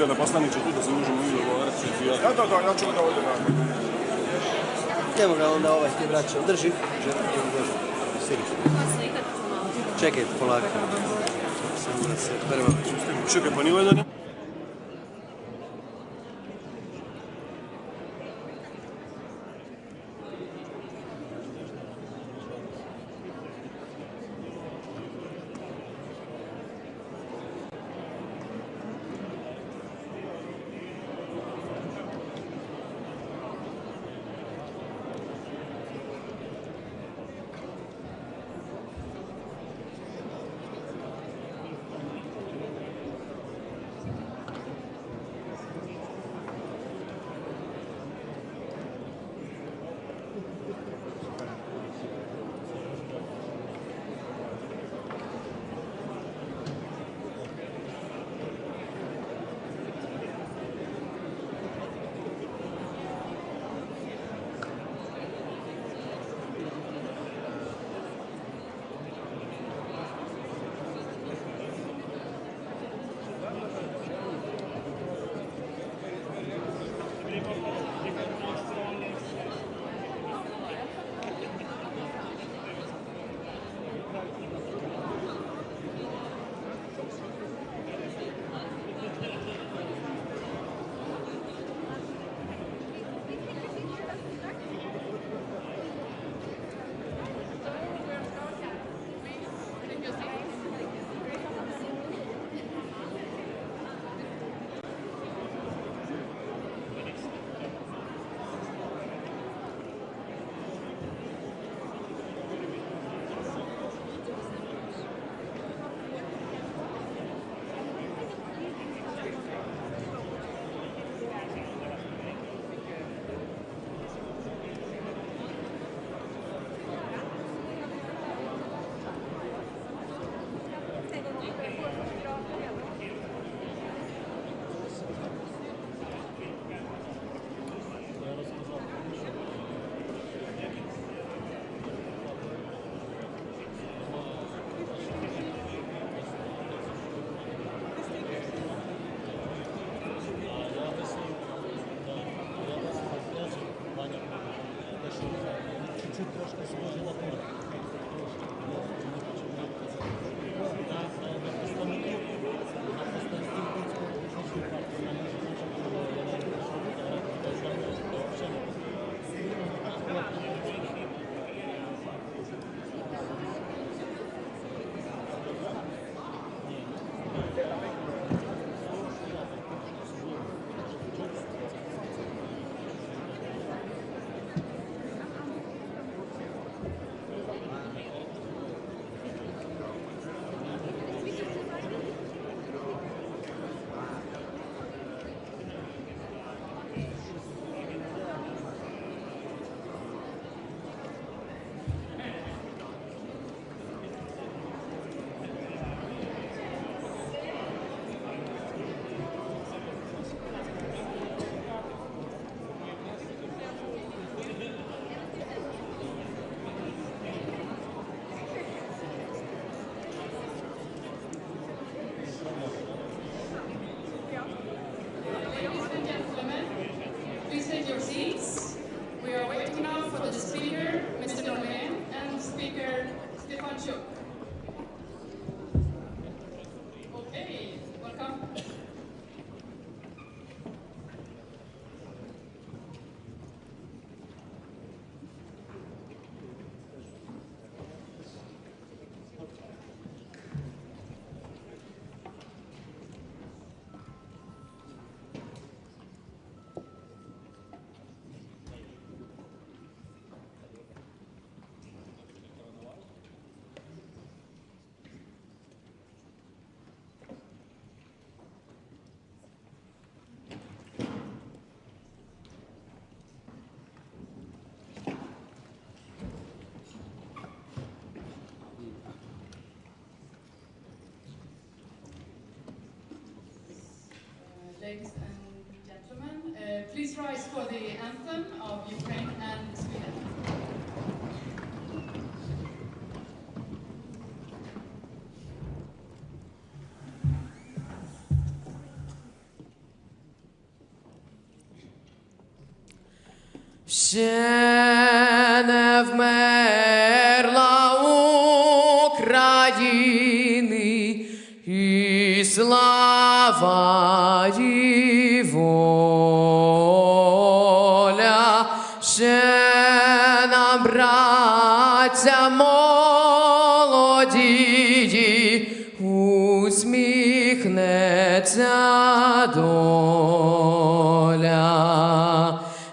molio da poslaniče tu da se možemo i dogovarati. Da, ja ću ga ovdje raditi. Evo ga onda ovaj ti vraća. Drži. Čekajte, polako. Samo da se prvo... Čekaj, pa nije ovaj da ne? Speaker Stefanchuk. Okay, welcome. Ladies and gentlemen, please rise for the anthem of Ukraine and Sweden. Ще не вмерла України і слава і воля, ще нам, браття молоді, усміхнеться доля.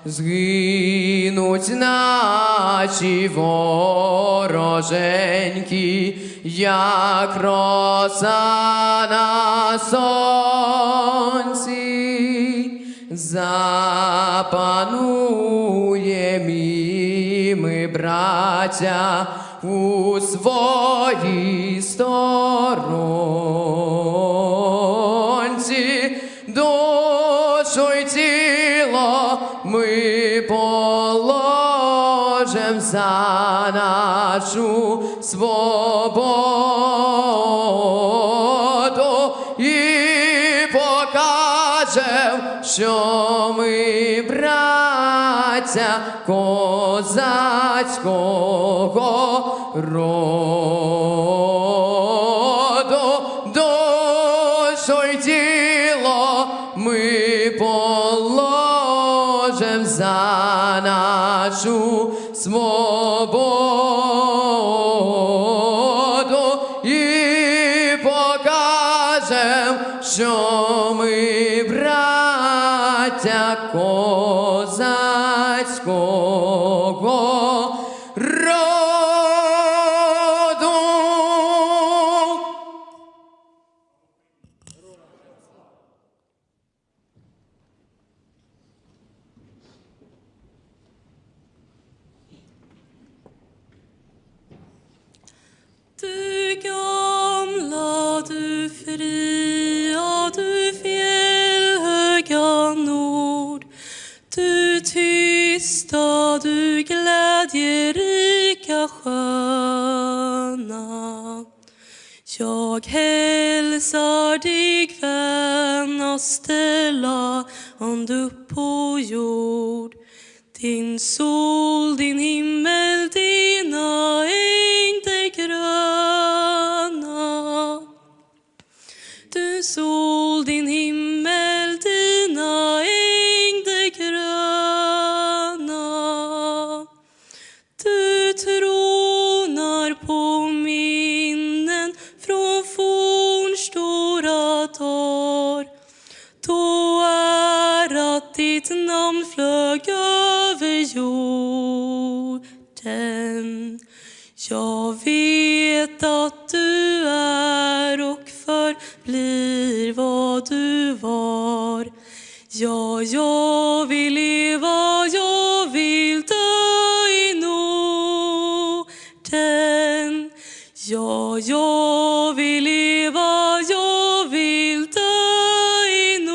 Згинуть наші вороженьки, як роса на сонці. Запануєм і ми, браття, у своїй сторонці. Душу й тіло ми положим за нашу свободу і покажем, що ми браття козацького роду. Душу й тіло ми положим за нашу свободу і покажем, що ми браття козацького роду. Du gamla, du fria, du fjällhöga nord, du tysta, du glädjerika sköna. Jag hälsar dig, vänaste land upp på jord. Din sol, din himmel, dina ängder gröna. Du sol, din himmel, dina ängder gröna. Du tronar på minnen från fornstora dagar, då att ditt namn flög över jorden. Jag vet att du är och förblir vad du var. Ja, jag vill leva, jag vill dö i Norden. Ja, jag vill leva, jag vill dö i Norden.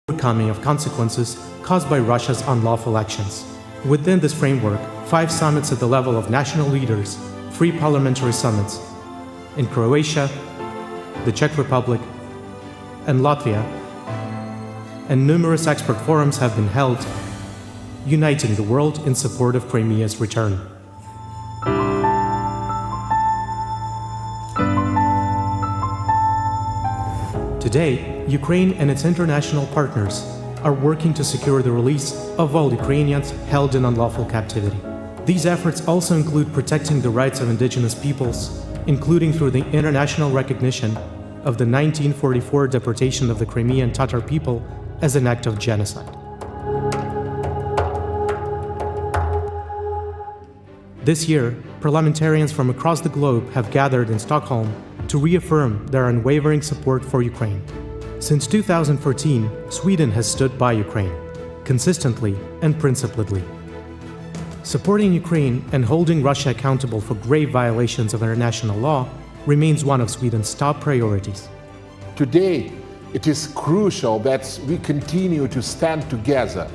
overcoming of consequences caused by Russia's unlawful actions. Within this framework, 5 summits at the level of national leaders, 3 parliamentary summits in Croatia, the Czech Republic, and Latvia, and numerous expert forums have been held, uniting the world in support of Crimea's return. Today, Ukraine and its international partners are working to secure the release of all Ukrainians held in unlawful captivity. These efforts also include protecting the rights of indigenous peoples, including through the international recognition of the 1944 deportation of the Crimean Tatar people as an act of genocide. This year, parliamentarians from across the globe have gathered in Stockholm to reaffirm their unwavering support for Ukraine. Since 2014, Sweden has stood by Ukraine, consistently and principledly. Supporting Ukraine and holding Russia accountable for grave violations of international law remains one of Sweden's top priorities. Today, it is crucial that we continue to stand together,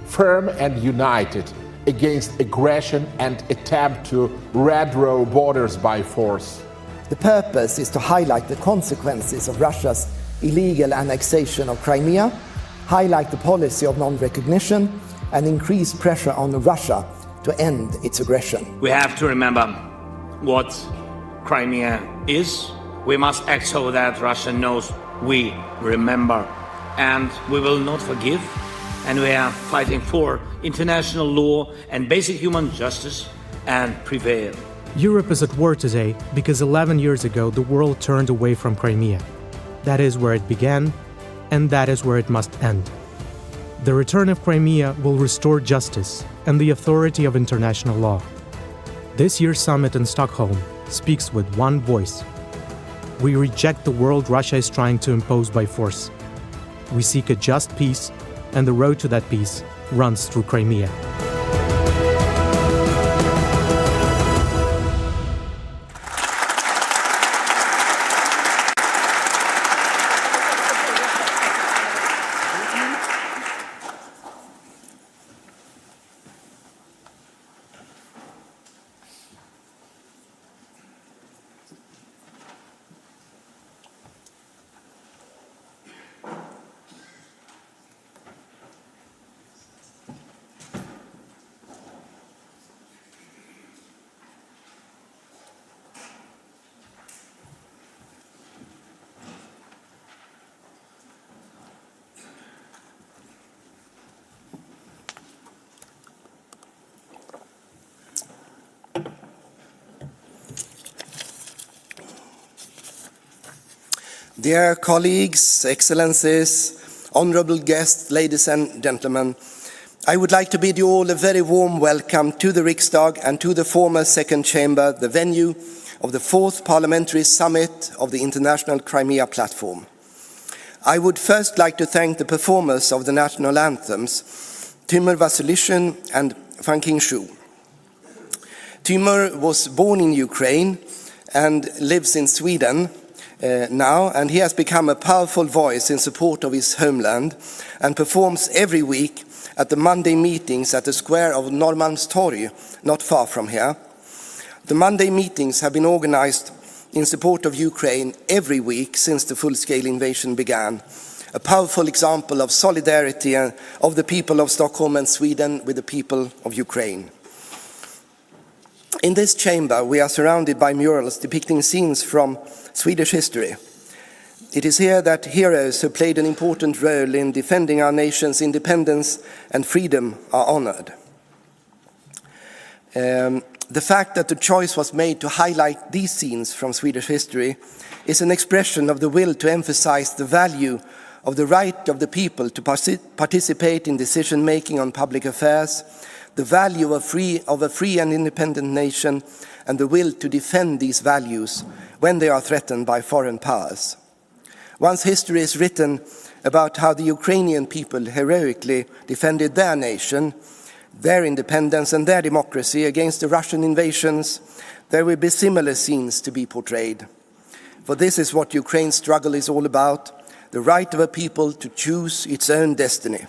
firm and united, against aggression and attempt to redraw borders by force. The purpose is to highlight the consequences of Russia's illegal annexation of Crimea, highlight the policy of non-recognition, and increase pressure on Russia to end its aggression. We have to remember what Crimea is. We must act so that Russia knows we remember, and we will not forgive, and we are fighting for international law and basic human justice and prevail. Europe is at war today because 11 years ago the world turned away from Crimea. That is where it began, and that is where it must end. The return of Crimea will restore justice and the authority of international law. This year's summit in Stockholm speaks with one voice. We reject the world Russia is trying to impose by force. We seek a just peace, and the road to that peace runs through Crimea. Dear colleagues, excellencies, honorable guests, ladies and gentlemen, I would like to bid you all a very warm welcome to the Riksdag and to the former second chamber, the venue of the 4th Parliamentary Summit of the International Crimea Platform. I would first like to thank the performers of the national anthems, Timur Vasilishin and Fanking Shu. Timur was born in Ukraine and lives in Sweden now, and he has become a powerful voice in support of his homeland and performs every week at the Monday meetings at the square of Norrmalmstorg, not far from here. The Monday meetings have been organized in support of Ukraine every week since the full-scale invasion began, a powerful example of solidarity of the people of Stockholm and Sweden with the people of Ukraine. In this chamber, we are surrounded by murals depicting scenes from Swedish history. It is here that heroes who played an important role in defending our nation's independence and freedom are honored. The fact that the choice was made to highlight these scenes from Swedish history is an expression of the will to emphasize the value of the right of the people to participate in decision-making on public affairs, the value of a free and independent nation, and the will to defend these values when they are threatened by foreign powers. Once history is written about how the Ukrainian people heroically defended their nation, their independence and their democracy against the Russian invasions, there will be similar scenes to be portrayed. For this is what Ukraine's struggle is all about, the right of a people to choose its own destiny.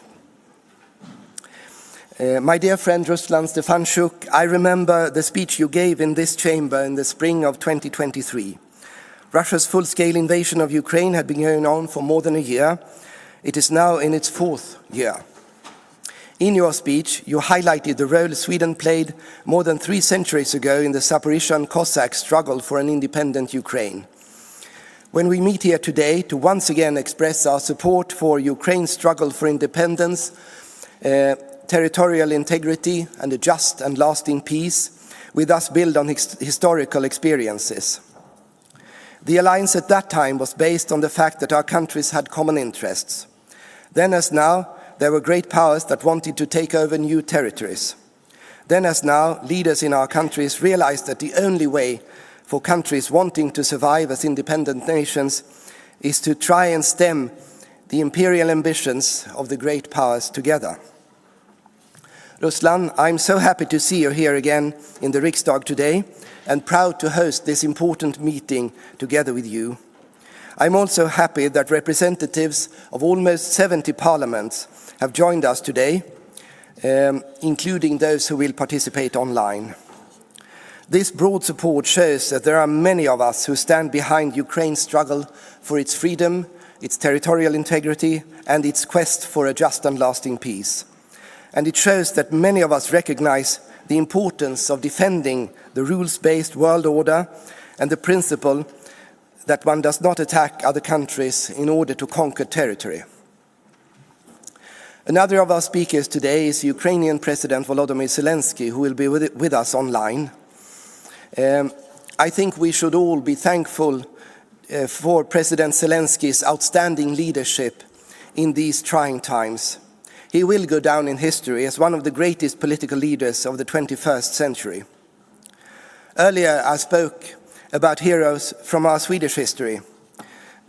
My dear friend Ruslan Stefanchuk, I remember the speech you gave in this chamber in the spring of 2023. Russia's full-scale invasion of Ukraine had been going on for more than a year. It is now in its 4th year. In your speech, you highlighted the role Sweden played more than 3 centuries ago in the Zaporizhian Cossack struggle for an independent Ukraine. When we meet here today to once again express our support for Ukraine's struggle for independence, territorial integrity and a just and lasting peace, we thus build on historical experiences. The alliance at that time was based on the fact that our countries had common interests. Then as now, there were great powers that wanted to take over new territories. Then as now, leaders in our countries realized that the only way for countries wanting to survive as independent nations is to try and stem the imperial ambitions of the great powers together. Ruslan, I'm so happy to see you here again in the Riksdag today and proud to host this important meeting together with you. I'm also happy that representatives of almost 70 parliaments have joined us today, including those who will participate online. This broad support shows that there are many of us who stand behind Ukraine's struggle for its freedom, its territorial integrity, and its quest for a just and lasting peace. And it shows that many of us recognize the importance of defending the rules-based world order and the principle that one does not attack other countries in order to conquer territory. Another of our speakers today is Ukrainian President Volodymyr Zelenskyy, who will be with us online. I think we should all be thankful for President Zelenskyy's outstanding leadership in these trying times. He will go down in history as one of the greatest political leaders of the 21st century. Earlier, I spoke about heroes from our Swedish history.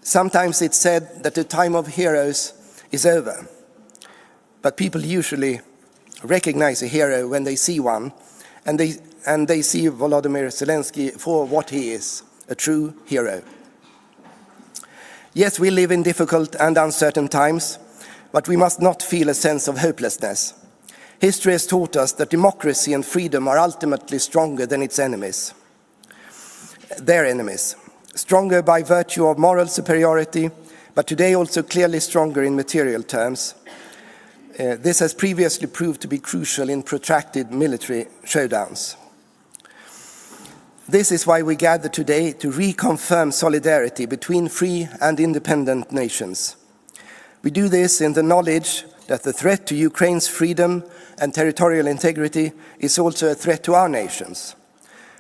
Sometimes it's said that the time of heroes is over, but people usually recognize a hero when they see one, and they see Volodymyr Zelenskyy for what he is, a true hero. Yes, we live in difficult and uncertain times, but we must not feel a sense of hopelessness. History has taught us that democracy and freedom are ultimately stronger than its enemies, their enemies. Stronger by virtue of moral superiority, but today also clearly stronger in material terms. This has previously proved to be crucial in protracted military showdowns. This is why we gather today to reconfirm solidarity between free and independent nations. We do this in the knowledge that the threat to Ukraine's freedom and territorial integrity is also a threat to our nations.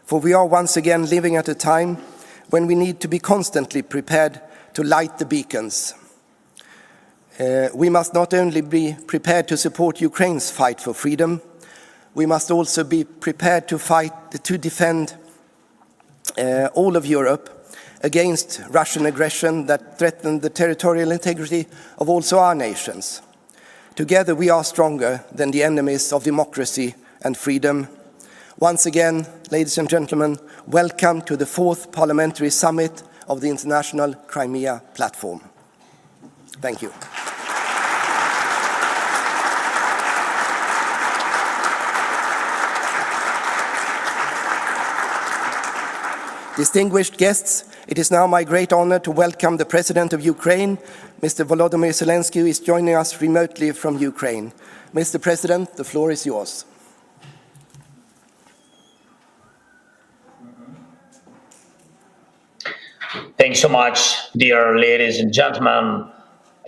For we are once again living at a time when we need to be constantly prepared to light the beacons. We must not only be prepared to support Ukraine's fight for freedom, we must also be prepared to defend all of Europe against Russian aggression that threatens the territorial integrity of also our nations. Together we are stronger than the enemies of democracy and freedom. Once again, ladies and gentlemen, welcome to the 4th Parliamentary Summit of the International Crimea Platform. Thank you. Distinguished guests, it is now my great honor to welcome the President of Ukraine, Mr. Volodymyr Zelenskyy, who is joining us remotely from Ukraine. Mr. President, the floor is yours. Thanks so much, dear ladies and gentlemen,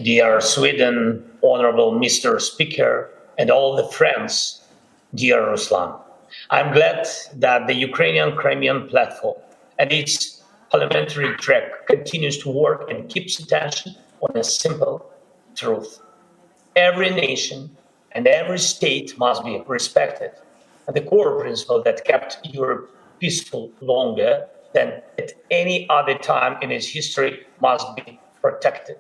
dear Sweden, Honorable Mr. Speaker, and all the friends, dear Ruslan. I'm glad that the Ukrainian Crimean Platform and its parliamentary track continues to work and keeps attention on a simple truth. Every nation and every state must be respected, and the core principle that kept Europe peaceful longer than at any other time in its history must be protected.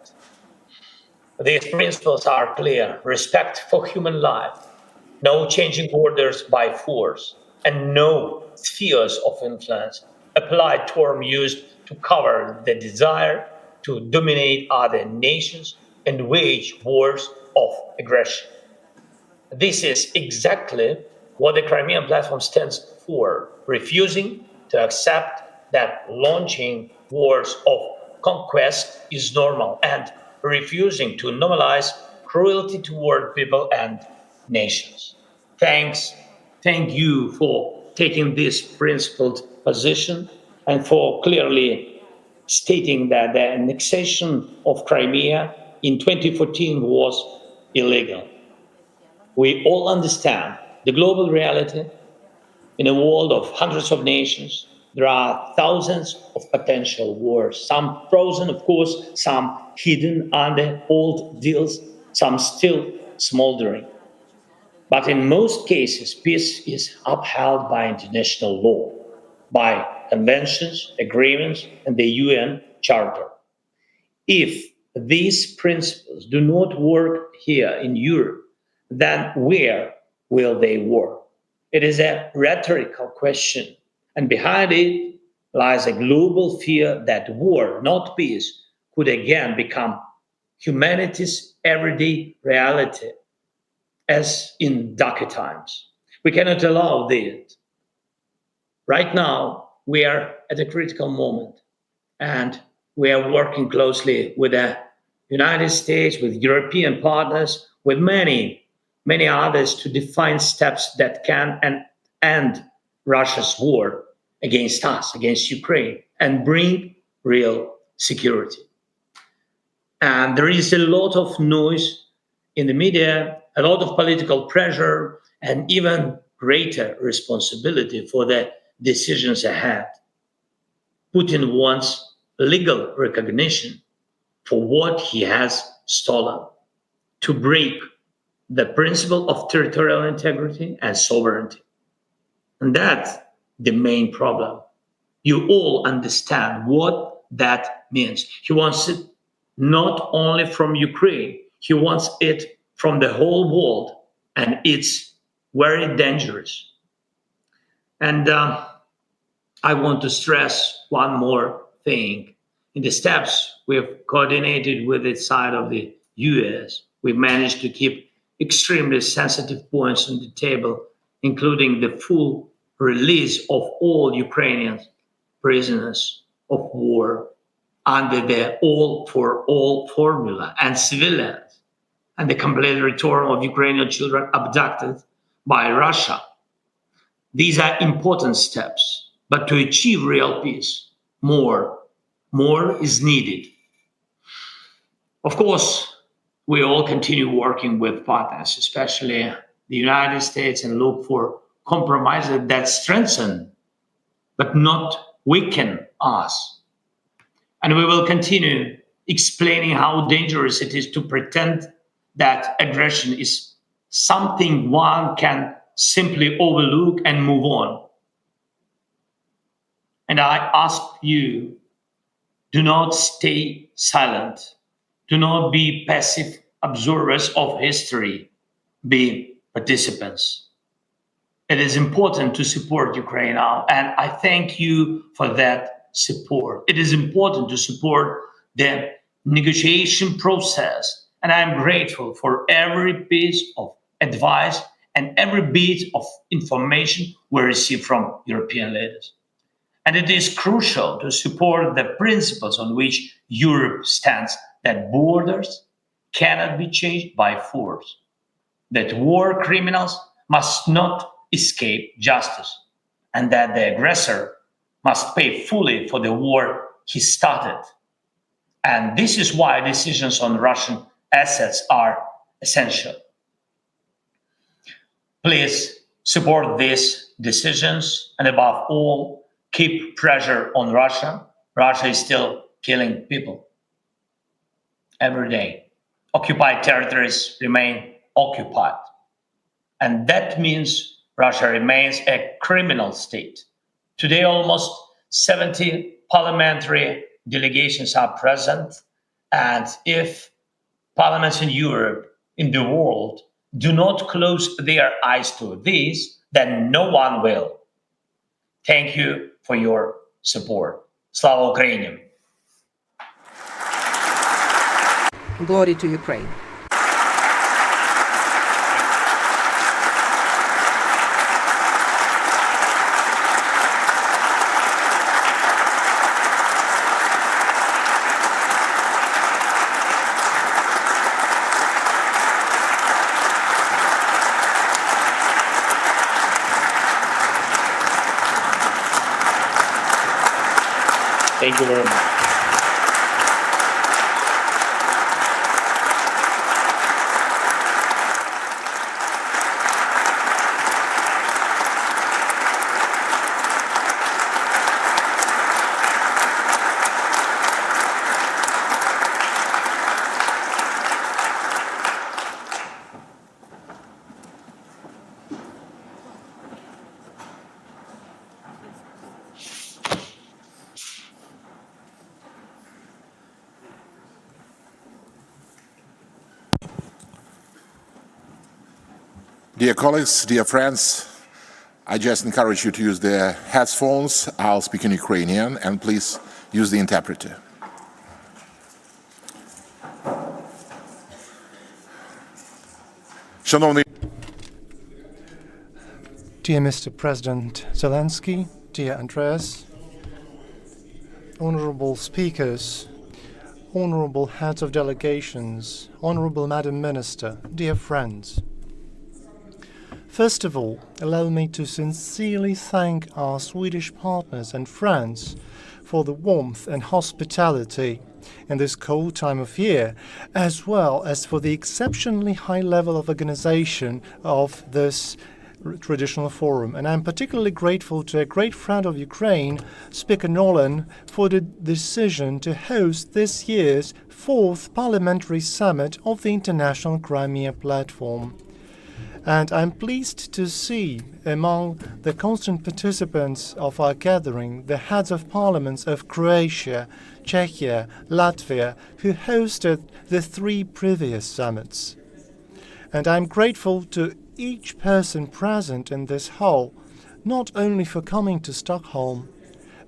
These principles are clear: respect for human life, no changing borders by force, and no spheres of influence, applied term used to cover the desire to dominate other nations and wage wars of aggression. This is exactly what the Crimea Platform stands for, refusing to accept that launching wars of conquest is normal and refusing to normalize cruelty toward people and nations. Thank you for taking this principled position and for clearly stating that the annexation of Crimea in 2014 was illegal. We all understand the global reality. In a world of hundreds of nations, there are thousands of potential wars, some frozen, of course, some hidden under old deals, some still smoldering. But in most cases, peace is upheld by international law, by conventions, agreements, and the UN Charter. If these principles do not work here in Europe, then where will they work? It is a rhetorical question, and behind it lies a global fear that war, not peace, could again become humanity's everyday reality, as in darker times. We cannot allow this. Right now, we are at a critical moment, and we are working closely with the United States, with European partners, with many others to define steps that can end Russia's war against us, against Ukraine, and bring real security. And there is a lot of noise in the media, a lot of political pressure, and even greater responsibility for the decisions ahead. Putin wants legal recognition for what he has stolen, to break the principle of territorial integrity and sovereignty. And that's the main problem. You all understand what that means. He wants it not only from Ukraine, he wants it from the whole world, and it's very dangerous. And I want to stress one more thing. In the steps we've coordinated with the side of the US, we've managed to keep extremely sensitive points on the table, including the full release of all Ukrainian prisoners of war under the all for all formula, and civilians, and the complete return of Ukrainian children abducted by Russia. These are important steps, but to achieve real peace, more is needed. Of course, we all continue working with partners, especially the United States, and look for compromises that strengthen but not weaken us. And we will continue explaining how dangerous it is to pretend that aggression is something one can simply overlook and move on. And I ask you, do not stay silent. Do not be passive observers of history. Be participants. It is important to support Ukraine now, and I thank you for that support. It is important to support the negotiation process, and I'm grateful for every piece of advice and every bit of information we receive from European leaders. And it is crucial to support the principles on which Europe stands, that borders cannot be changed by force, that war criminals must not escape justice, and that the aggressor must pay fully for the war he started. And this is why decisions on Russian assets are essential. Please support these decisions, and above all, keep pressure on Russia. Russia is still killing people every day. Occupied territories remain occupied. And that means Russia remains a criminal state. Today, almost 70 parliamentary delegations are present. And if parliaments in Europe, in the world, do not close their eyes to this, then no one will. Thank you for your support. Slava Ukraini! Glory to Ukraine. Thank you very much. Dear colleagues, dear friends, I just encourage you to use the headphones. I'll speak in Ukrainian, and please use the interpreter. Шановний Dear Mr. President Zelensky, dear Andreas, honorable speakers, honorable heads of delegations, honorable Madam Minister, dear friends. First of all, allow me to sincerely thank our Swedish partners and friends for the warmth and hospitality in this cold time of year, as well as for the exceptionally high level of organization of this traditional forum. And I'm particularly grateful to a great friend of Ukraine, Speaker Norlén, for the decision to host this year's 4th Parliamentary Summit of the International Crimea Platform. And I'm pleased to see among the constant participants of our gathering the heads of parliaments of Croatia, Czechia, Latvia, who hosted the 3 previous summits. And I'm grateful to each person present in this hall, not only for coming to Stockholm.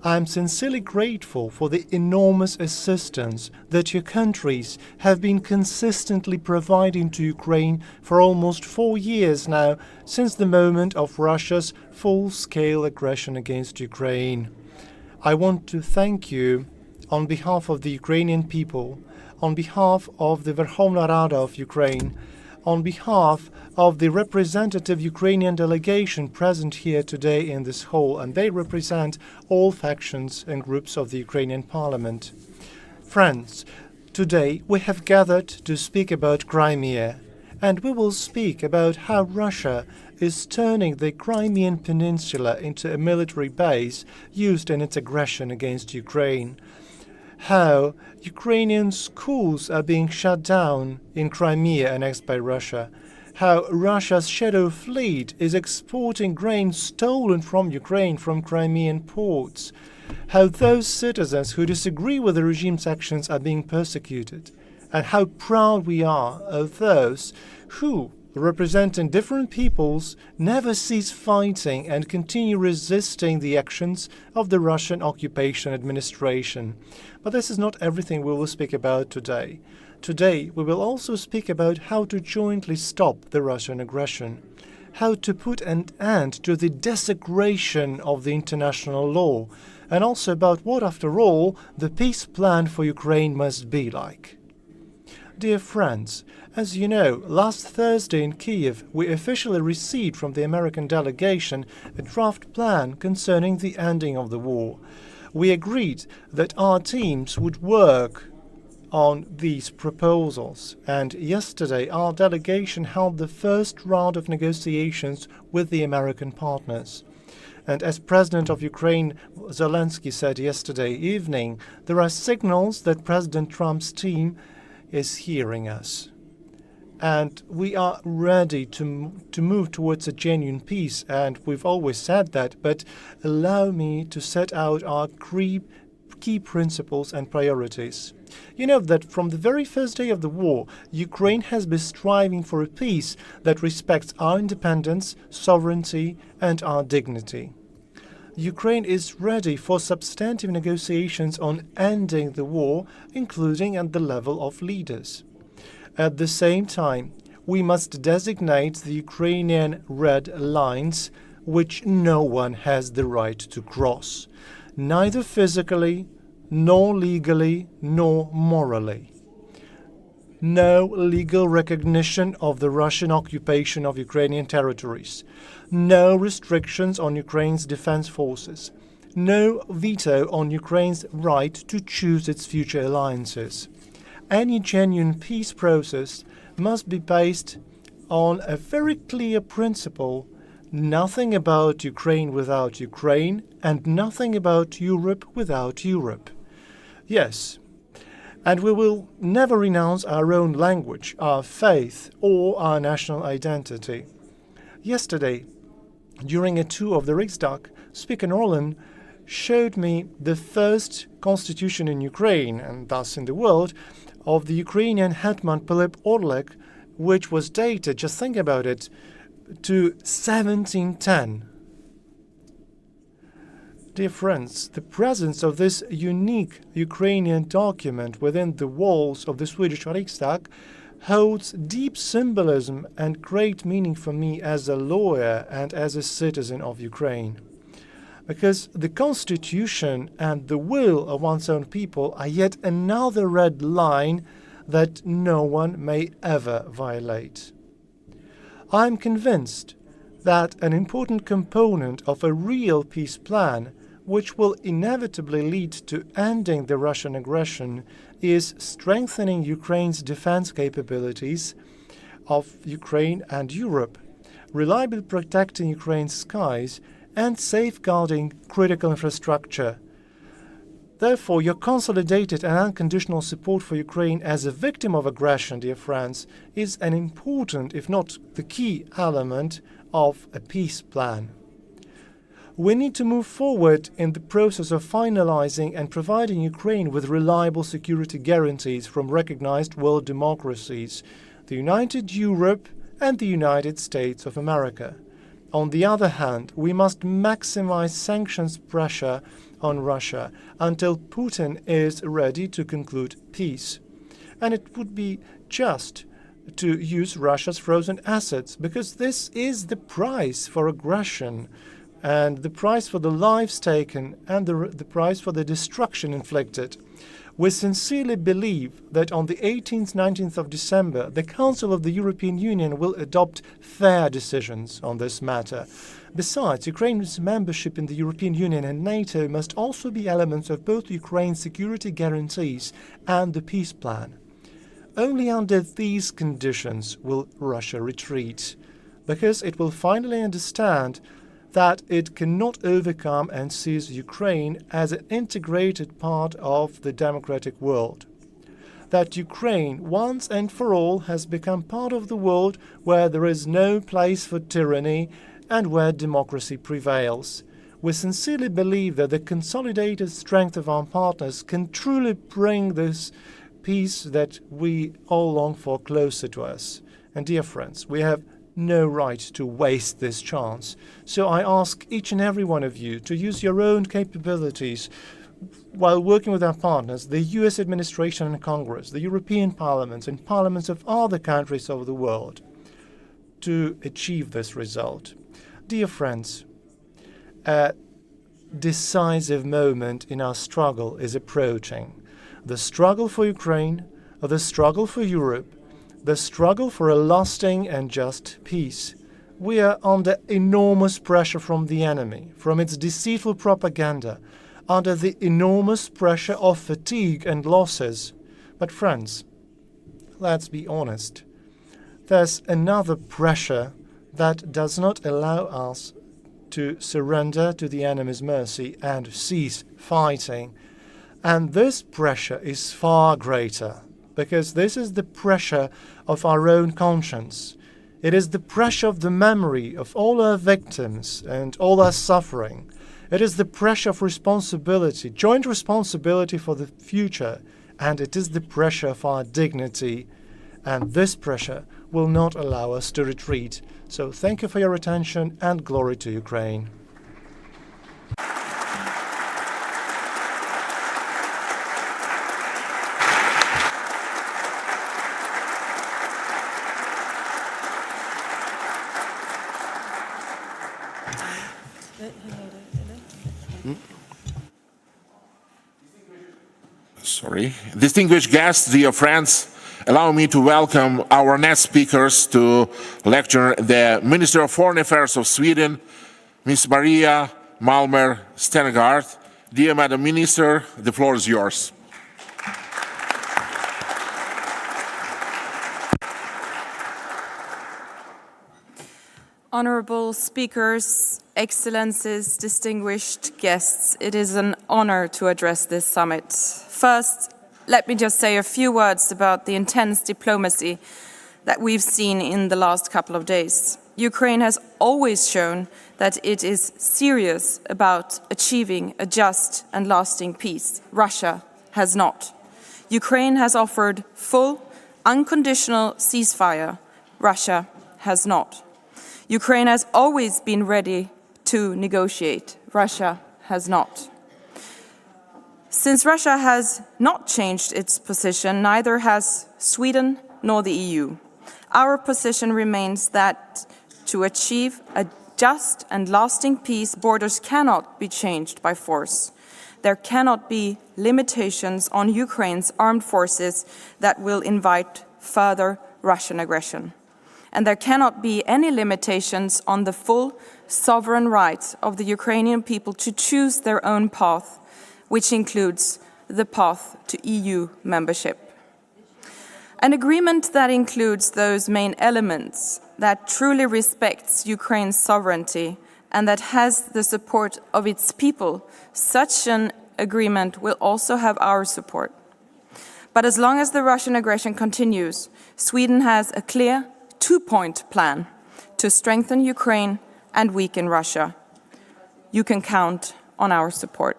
I'm sincerely grateful for the enormous assistance that your countries have been consistently providing to Ukraine for almost 4 years now, since the moment of Russia's full-scale aggression against Ukraine. I want to thank you on behalf of the Ukrainian people, on behalf of the Verkhovna Rada of Ukraine, on behalf of the representative Ukrainian delegation present here today in this hall, and they represent all factions and groups of the Ukrainian parliament. Friends, today we have gathered to speak about Crimea, and we will speak about how Russia is turning the Crimean Peninsula into a military base used in its aggression against Ukraine, how Ukrainian schools are being shut down in Crimea annexed by Russia, how Russia's shadow fleet is exporting grain stolen from Ukraine from Crimean ports, how those citizens who disagree with the regime's actions are being persecuted, and how proud we are of those who, representing different peoples, never cease fighting and continue resisting the actions of the Russian occupation administration. But this is not everything we will speak about today. Today we will also speak about how to jointly stop the Russian aggression, how to put an end to the desecration of the international law, and also about what, after all, the peace plan for Ukraine must be like. Dear friends, as you know, last Thursday in Kiev we officially received from the American delegation a draft plan concerning the ending of the war. We agreed that our teams would work on these proposals, and yesterday our delegation held the first round of negotiations with the American partners. And as President of Ukraine Zelensky said yesterday evening, there are signals that President Trump's team is hearing us. And we are ready to move towards a genuine peace, and we've always said that, but allow me to set out our key principles and priorities. You know that from the very first day of the war, Ukraine has been striving for a peace that respects our independence, sovereignty, and our dignity. Ukraine is ready for substantive negotiations on ending the war, including at the level of leaders. At the same time, we must designate the Ukrainian red lines which no one has the right to cross, neither physically, nor legally, nor morally. No legal recognition of the Russian occupation of Ukrainian territories, no restrictions on Ukraine's defense forces, no veto on Ukraine's right to choose its future alliances. Any genuine peace process must be based on a very clear principle: nothing about Ukraine without Ukraine, and nothing about Europe without Europe. Yes, and we will never renounce our own language, our faith, or our national identity. Yesterday, during a tour of the Riksdag, Speaker Norlén showed me the first constitution in Ukraine, and thus in the world, of the Ukrainian Hetman Pilip Orlek, which was dated, just think about it, to 1710. Dear friends, the presence of this unique Ukrainian document within the walls of the Swedish Riksdag holds deep symbolism and great meaning for me as a lawyer and as a citizen of Ukraine. Because the constitution and the will of one's own people are yet another red line that no one may ever violate. I am convinced that an important component of a real peace plan, which will inevitably lead to ending the Russian aggression, is strengthening Ukraine's defense capabilities of Ukraine and Europe, reliably protecting Ukraine's skies, and safeguarding critical infrastructure. Therefore, your consolidated and unconditional support for Ukraine as a victim of aggression, dear friends, is an important, if not the key element of a peace plan. We need to move forward in the process of finalizing and providing Ukraine with reliable security guarantees from recognized world democracies, the United Europe and the United States of America. On the other hand, we must maximize sanctions pressure on Russia until Putin is ready to conclude peace. And it would be just to use Russia's frozen assets, because this is the price for aggression, and the price for the lives taken, and the price for the destruction inflicted. We sincerely believe that on the 18th, 19th of December, the Council of the European Union will adopt fair decisions on this matter. Besides, Ukraine's membership in the European Union and NATO must also be elements of both Ukraine's security guarantees and the peace plan. Only under these conditions will Russia retreat, because it will finally understand that it cannot overcome and seize Ukraine as an integrated part of the democratic world. That Ukraine, once and for all, has become part of the world where there is no place for tyranny and where democracy prevails. We sincerely believe that the consolidated strength of our partners can truly bring this peace that we all long for closer to us. And dear friends, we have no right to waste this chance. So I ask each and every one of you to use your own capabilities while working with our partners, the US administration and Congress, the European Parliament, and parliaments of other countries of the world to achieve this result. Dear friends, a decisive moment in our struggle is approaching. The struggle for Ukraine, the struggle for Europe, the struggle for a lasting and just peace. We are under enormous pressure from the enemy, from its deceitful propaganda, under the enormous pressure of fatigue and losses. But friends, let's be honest. There's another pressure that does not allow us to surrender to the enemy's mercy and cease fighting. And this pressure is far greater, because this is the pressure of our own conscience. It is the pressure of the memory of all our victims and all our suffering. It is the pressure of responsibility, joint responsibility for the future, and it is the pressure of our dignity. And this pressure will not allow us to retreat. So thank you for your attention, and glory to Ukraine. Distinguished guests, dear friends, allow me to welcome our next speakers to lecture, the Minister of Foreign Affairs of Sweden, Ms. Maria Malmer Stenegard. Dear Madam Minister, the floor is yours. Honorable speakers, excellencies, distinguished guests, it is an honor to address this summit. First, let me just say a few words about the intense diplomacy that we've seen in the last couple of days. Ukraine has always shown that it is serious about achieving a just and lasting peace. Russia has not. Ukraine has offered full, unconditional ceasefire. Russia has not. Ukraine has always been ready to negotiate. Russia has not. Since Russia has not changed its position, neither has Sweden nor the EU. Our position remains that to achieve a just and lasting peace, borders cannot be changed by force. There cannot be limitations on Ukraine's armed forces that will invite further Russian aggression. And there cannot be any limitations on the full sovereign right of the Ukrainian people to choose their own path, which includes the path to EU membership. An agreement that includes those main elements, that truly respects Ukraine's sovereignty and that has the support of its people, such an agreement will also have our support. But as long as the Russian aggression continues, Sweden has a clear two-point plan to strengthen Ukraine and weaken Russia. You can count on our support.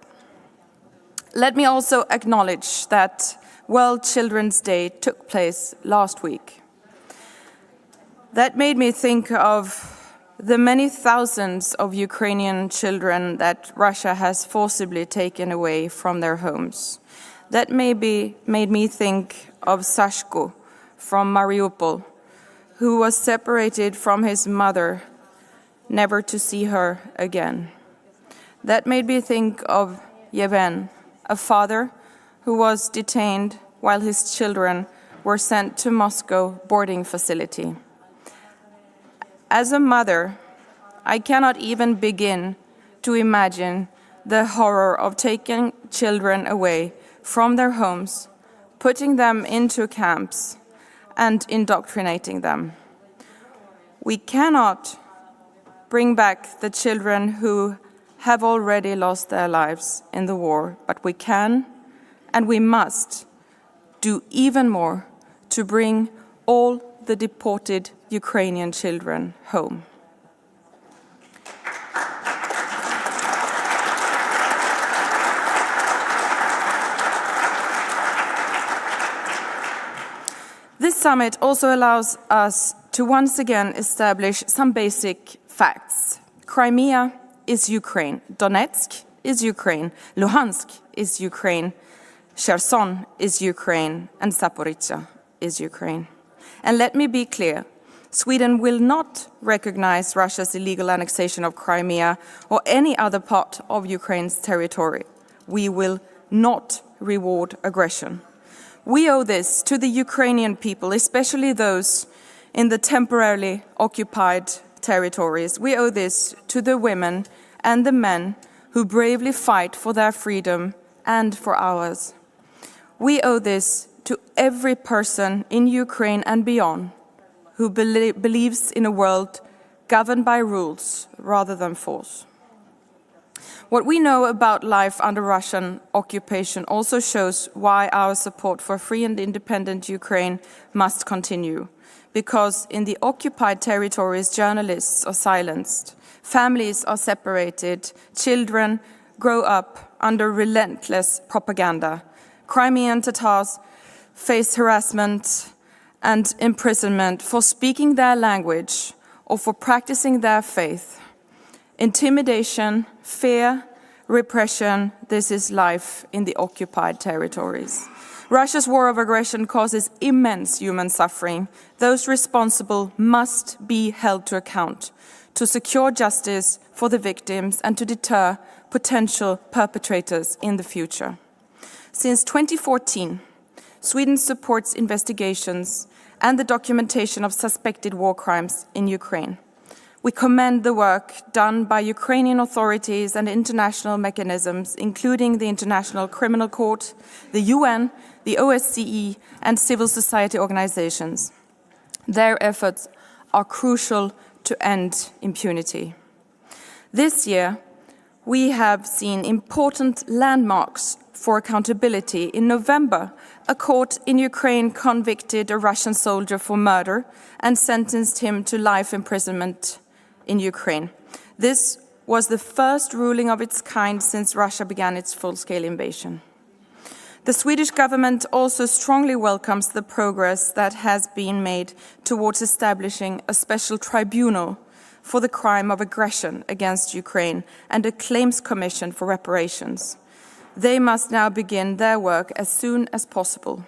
Let me also acknowledge that World Children's Day took place last week. That made me think of the many thousands of Ukrainian children that Russia has forcibly taken away from their homes. That maybe made me think of Sashko from Mariupol, who was separated from his mother, never to see her again. That made me think of Yevhen, a father who was detained while his children were sent to Moscow boarding facility. As a mother, I cannot even begin to imagine the horror of taking children away from their homes, putting them into camps, and indoctrinating them. We cannot bring back the children who have already lost their lives in the war, but we can and we must do even more to bring all the deported Ukrainian children home. This summit also allows us to once again establish some basic facts. Crimea is Ukraine, Donetsk is Ukraine, Luhansk is Ukraine, Kherson is Ukraine, and Zaporizhzhia is Ukraine. And let me be clear, Sweden will not recognize Russia's illegal annexation of Crimea or any other part of Ukraine's territory. We will not reward aggression. We owe this to the Ukrainian people, especially those in the temporarily occupied territories. We owe this to the women and the men who bravely fight for their freedom and for ours. We owe this to every person in Ukraine and beyond who believes in a world governed by rules rather than force. What we know about life under Russian occupation also shows why our support for free and independent Ukraine must continue. Because in the occupied territories, journalists are silenced, families are separated, children grow up under relentless propaganda. Crimean Tatars face harassment and imprisonment for speaking their language or for practicing their faith. Intimidation, fear, repression, this is life in the occupied territories. Russia's war of aggression causes immense human suffering. Those responsible must be held to account to secure justice for the victims and to deter potential perpetrators in the future. Since 2014, Sweden supports investigations and the documentation of suspected war crimes in Ukraine. We commend the work done by Ukrainian authorities and international mechanisms, including the International Criminal Court, the UN, the OSCE, and civil society organizations. Their efforts are crucial to end impunity. This year, we have seen important landmarks for accountability. In November, a court in Ukraine convicted a Russian soldier for murder and sentenced him to life imprisonment in Ukraine. This was the first ruling of its kind since Russia began its full-scale invasion. The Swedish government also strongly welcomes the progress that has been made towards establishing a special tribunal for the crime of aggression against Ukraine and a claims commission for reparations. They must now begin their work as soon as possible.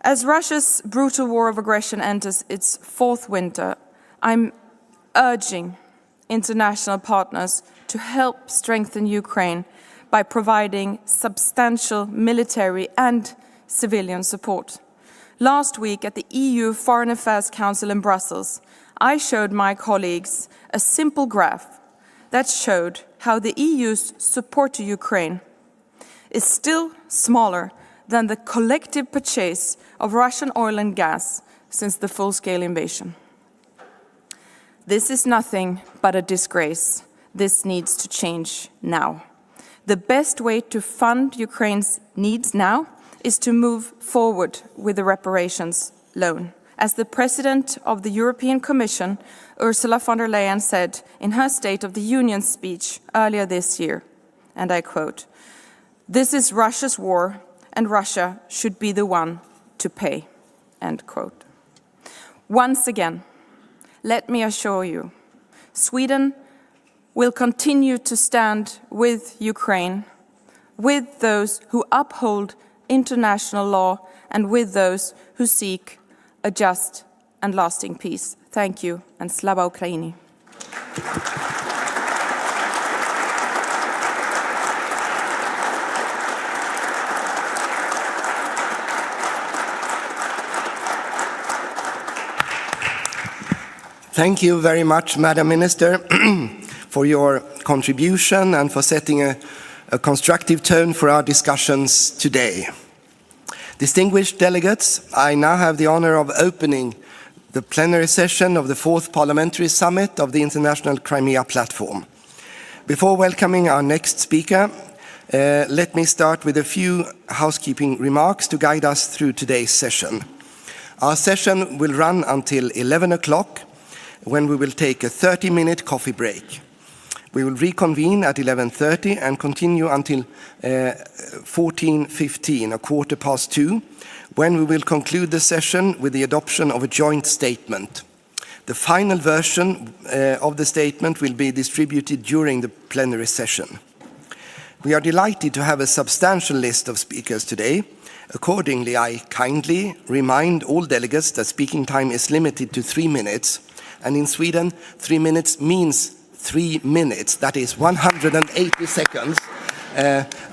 As Russia's brutal war of aggression enters its fourth winter, I'm urging international partners to help strengthen Ukraine by providing substantial military and civilian support. Last week at the EU Foreign Affairs Council in Brussels, I showed my colleagues a simple graph that showed how the EU's support to Ukraine is still smaller than the collective purchase of Russian oil and gas since the full-scale invasion. This is nothing but a disgrace. This needs to change now. The best way to fund Ukraine's needs now is to move forward with the reparations loan. As the President of the European Commission, Ursula von der Leyen, said in her State of the Union speech earlier this year, and I quote, "This is Russia's war, and Russia should be the one to pay," end quote. Once again, let me assure you, Sweden will continue to stand with Ukraine, with those who uphold international law, and with those who seek a just and lasting peace. Thank you, and Slava Ukraini. Thank you very much, Madam Minister, for your contribution and for setting a constructive tone for our discussions today. Distinguished delegates, I now have the honor of opening the plenary session of the fourth parliamentary summit of the International Crimea Platform. Before welcoming our next speaker, let me start with a few housekeeping remarks to guide us through today's session. Our session will run until 11 o'clock, when we will take a 30-minute coffee break. We will reconvene at 11:30 and continue until 14:15, a quarter past 2, when we will conclude the session with the adoption of a joint statement. The final version of the statement will be distributed during the plenary session. We are delighted to have a substantial list of speakers today. Accordingly, I kindly remind all delegates that speaking time is limited to 3 minutes. And in Sweden, 3 minutes means 3 minutes. That is 180 seconds.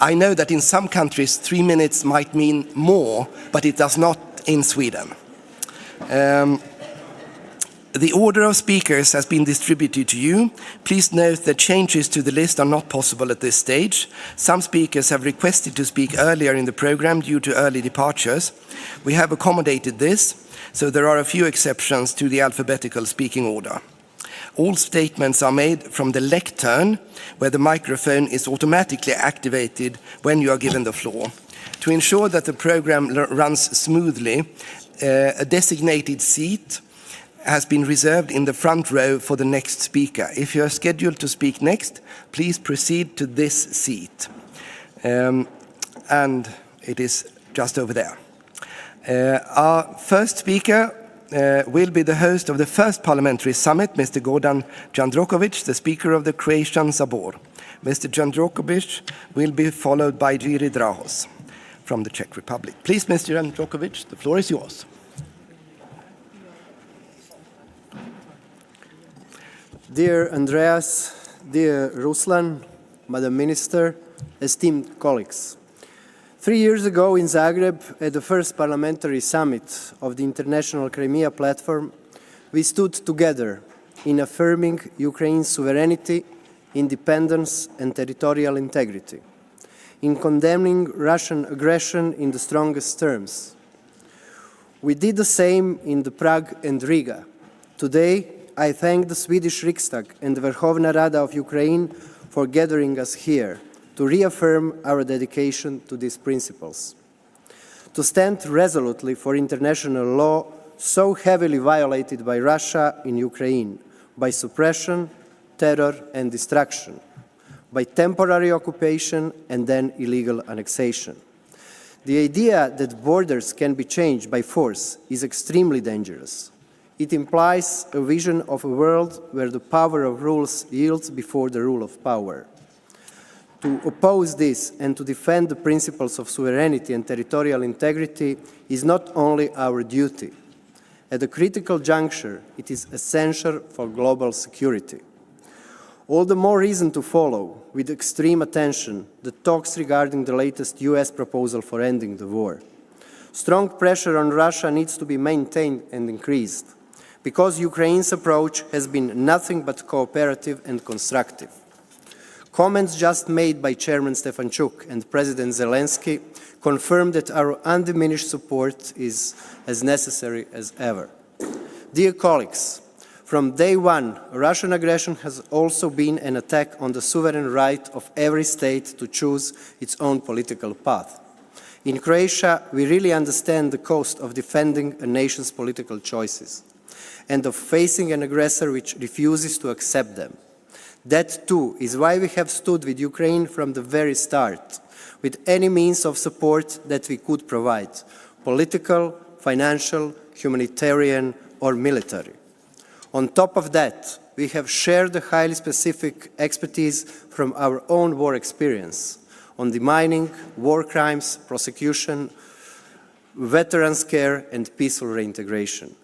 I know that in some countries 3 minutes might mean more, but it does not in Sweden. The order of speakers has been distributed to you. Please note that changes to the list are not possible at this stage. Some speakers have requested to speak earlier in the program due to early departures. We have accommodated this, so there are a few exceptions to the alphabetical speaking order. All statements are made from the lectern, where the microphone is automatically activated when you are given the floor. To ensure that the program runs smoothly, a designated seat has been reserved in the front row for the next speaker. If you are scheduled to speak next, please proceed to this seat. And it is just over there. Our first speaker will be the host of the first parliamentary summit, Mr. Gordan Jandrokovic, the Speaker of the Croatian Sabor. Mr. Jandrokovic will be followed by Jiri Drahos from the Czech Republic. Please, Mr. Jandrokovic, the floor is yours. Dear Andreas, dear Ruslan, Madam Minister, esteemed colleagues, 3 years ago in Zagreb, at the first parliamentary summit of the International Crimea Platform, we stood together in affirming Ukraine's sovereignty, independence and territorial integrity, in condemning Russian aggression in the strongest terms. We did the same in Prague and Riga. Today, I thank the Swedish Riksdag and the Verkhovna Rada of Ukraine for gathering us here to reaffirm our dedication to these principles. To stand resolutely for international law so heavily violated by Russia in Ukraine, by suppression, terror and destruction, by temporary occupation and then illegal annexation. The idea that borders can be changed by force is extremely dangerous. It implies a vision of a world where the power of rules yields before the rule of power. To oppose this and to defend the principles of sovereignty and territorial integrity is not only our duty. At a critical juncture, it is essential for global security. All the more reason to follow, with extreme attention, the talks regarding the latest US proposal for ending the war. Strong pressure on Russia needs to be maintained and increased, because Ukraine's approach has been nothing but cooperative and constructive. Comments just made by Chairman Stefanchuk and President Zelensky confirm that our undiminished support is as necessary as ever. Dear colleagues, from day one, Russian aggression has also been an attack on the sovereign right of every state to choose its own political path. In Croatia, we really understand the cost of defending a nation's political choices and of facing an aggressor which refuses to accept them. That too is why we have stood with Ukraine from the very start, with any means of support that we could provide, political, financial, humanitarian or military. On top of that, we have shared the highly specific expertise from our own war experience on demining, war crimes, prosecution, veterans' care and peaceful reintegration.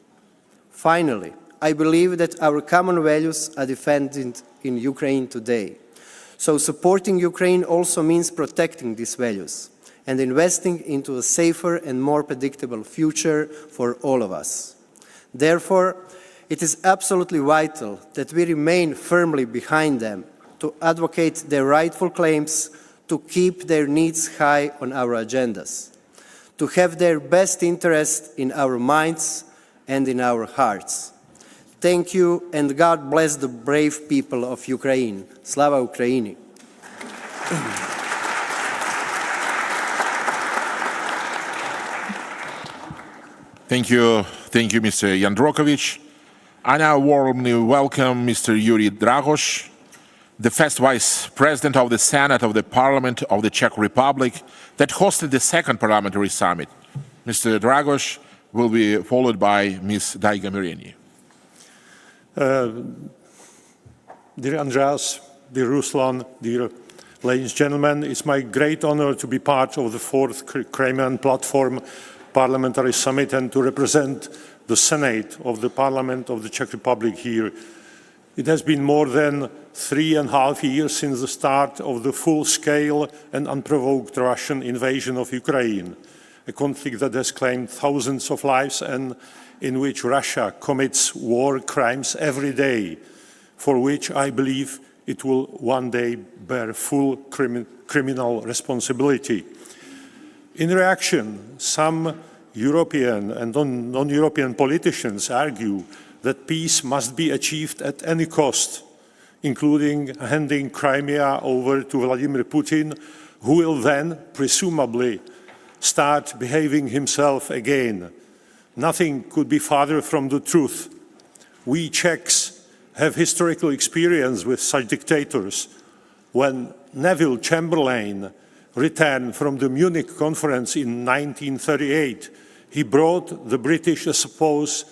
Finally, I believe that our common values are defended in Ukraine today. So supporting Ukraine also means protecting these values and investing into a safer and more predictable future for all of us. Therefore, it is absolutely vital that we remain firmly behind them, to advocate their rightful claims, to keep their needs high on our agendas, to have their best interest in our minds and in our hearts. Thank you, and God bless the brave people of Ukraine. Slava Ukraini! Thank you, Mr. Jandrokovic. I now warmly welcome Mr. Yuri Dragos, the first Vice President of the Senate of the Parliament of the Czech Republic that hosted the second parliamentary summit. Mr. Dragos will be followed by Ms. Daiga Mireni. Dear Andreas, dear Ruslan, dear ladies and gentlemen, it's my great honor to be part of the fourth Crimea Platform Parliamentary Summit and to represent the Senate of the Parliament of the Czech Republic here. It has been more than 3.5 years since the start of the full-scale and unprovoked Russian invasion of Ukraine, a conflict that has claimed thousands of lives and in which Russia commits war crimes every day, for which I believe it will one day bear full criminal responsibility. In reaction, some European and non-European politicians argue that peace must be achieved at any cost, including handing Crimea over to Vladimir Putin, who will then, presumably, start behaving himself again. Nothing could be farther from the truth. We Czechs have historical experience with such dictators. When Neville Chamberlain returned from the Munich conference in 1938, he brought the British a supposed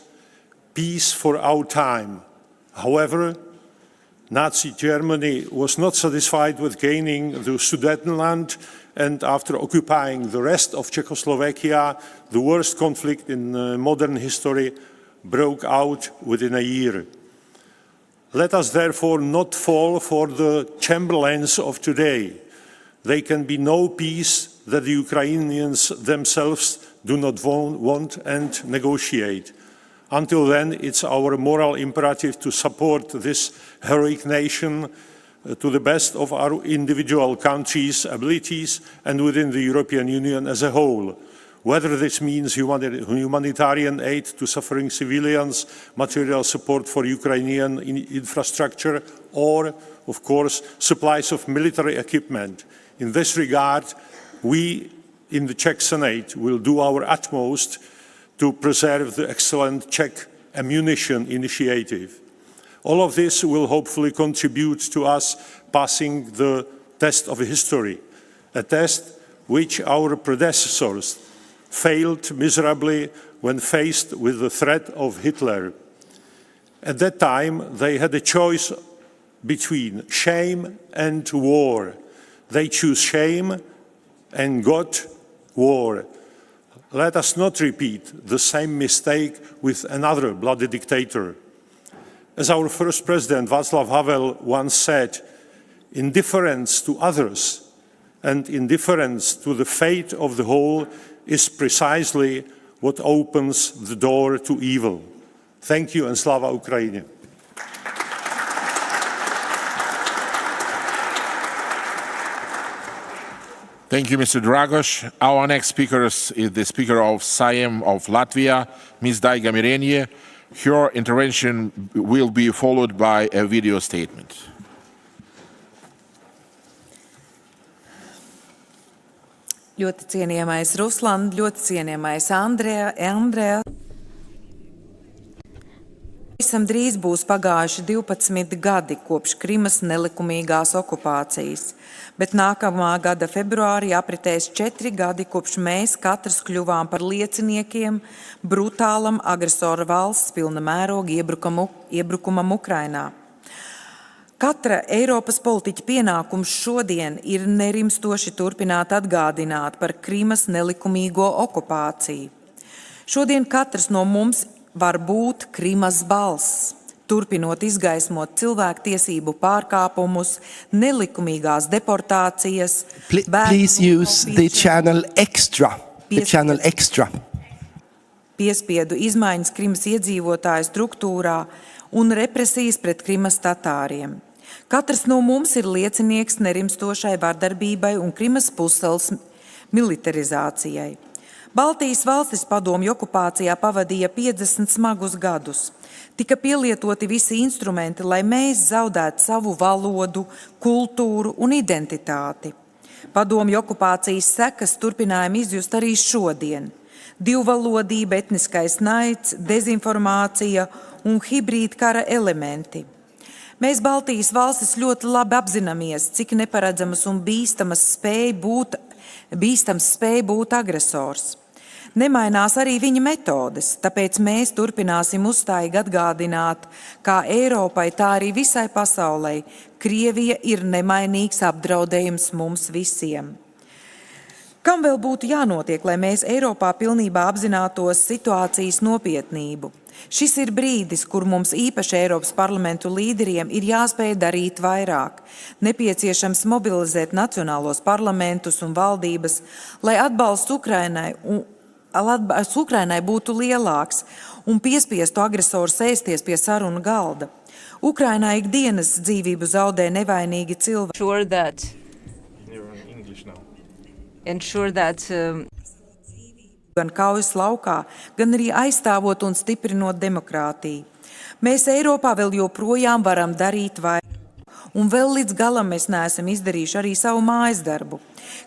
peace for our time. However, Nazi Germany was not satisfied with gaining the Sudetenland, and after occupying the rest of Czechoslovakia, the worst conflict in modern history broke out within a year. Let us therefore not fall for the Chamberlains of today. There can be no peace that the Ukrainians themselves do not want and negotiate. Until then, it's our moral imperative to support this heroic nation to the best of our individual countries' abilities and within the European Union as a whole. Whether this means humanitarian aid to suffering civilians, material support for Ukrainian infrastructure, or, of course, supplies of military equipment. In this regard, we in the Czech Senate will do our utmost to preserve the excellent Czech ammunition initiative. All of this will hopefully contribute to us passing the test of history, a test which our predecessors failed miserably when faced with the threat of Hitler. At that time, they had a choice between shame and war. They chose shame and got war. Let us not repeat the same mistake with another bloody dictator. As our first president, Václav Havel, once said, indifference to others and indifference to the fate of the whole is precisely what opens the door to evil. Thank you and Slava Ukraini. Thank you, Mr. Dragos. Our next speaker is the Speaker of Sejm of Latvia, Ms. Daiga Mirenie. Her intervention will be followed by a video statement. Ļoti cienījamais Ruslan, ļoti cienījamais Andreas. Visam drīz būs pagājuši 12 gadi kopš Krimas nelikumīgās okupācijas, bet nākamā gada februārī apritēs 4 gadi, kopš mēs katrs kļuvām par lieciniekiem brutālam agresora valsts pilna mēroga iebrukumam Ukrainā. Katra Eiropas politiķa pienākums šodien ir nerimstoši turpināt atgādināt par Krimas nelikumīgo okupāciju. Šodien katrs no mums var būt Krimas balss, turpinot izgaismot cilvēktiesību pārkāpumus, nelikumīgās deportācijas, Please use the channel extra. Piespiedu izmaiņas Krimas iedzīvotāju struktūrā un represijas pret Krimas tatāriem. Katrs no mums ir liecinieks nerimstošai vardarbībai un Krimas pussalas militarizācijai. Baltijas valstis padomju okupācijā pavadīja 50 smagus gadus. Tika pielietoti visi instrumenti, lai mēs zaudētu savu valodu, kultūru un identitāti. Padomju okupācijas sekas turpinājām izjust arī šodien. Divvalodība, etniskais naids, dezinformācija un hibrīdkara elementi. Mēs Baltijas valstis ļoti labi apzināmies, cik neparedzamas un bīstams spēj būt agresors. Nemainās arī viņa metodes, tāpēc mēs turpināsim uzstājīgi atgādināt, kā Eiropai, tā arī visai pasaulei, Krievija ir nemainīgs apdraudējums mums visiem. Kam vēl būtu jānotiek, lai mēs Eiropā pilnībā apzinātos situācijas nopietnību? Šis ir brīdis, kur mums īpaši Eiropas parlamentu līderiem ir jāspēj darīt vairāk. Nepieciešams mobilizēt nacionālos parlamentus un valdības, lai atbalsts Ukrainai būtu lielāks un piespiestu agresoru sēsties pie sarunu galda. Ukrainā ikdienas dzīvību zaudē nevainīgi cilvēki. Gan kaujas laukā, gan arī aizstāvot un stiprinot demokrātiju. Mēs Eiropā vēl joprojām varam darīt vairāk, un vēl līdz galam mēs neesam izdarījuši arī savu mājas darbu.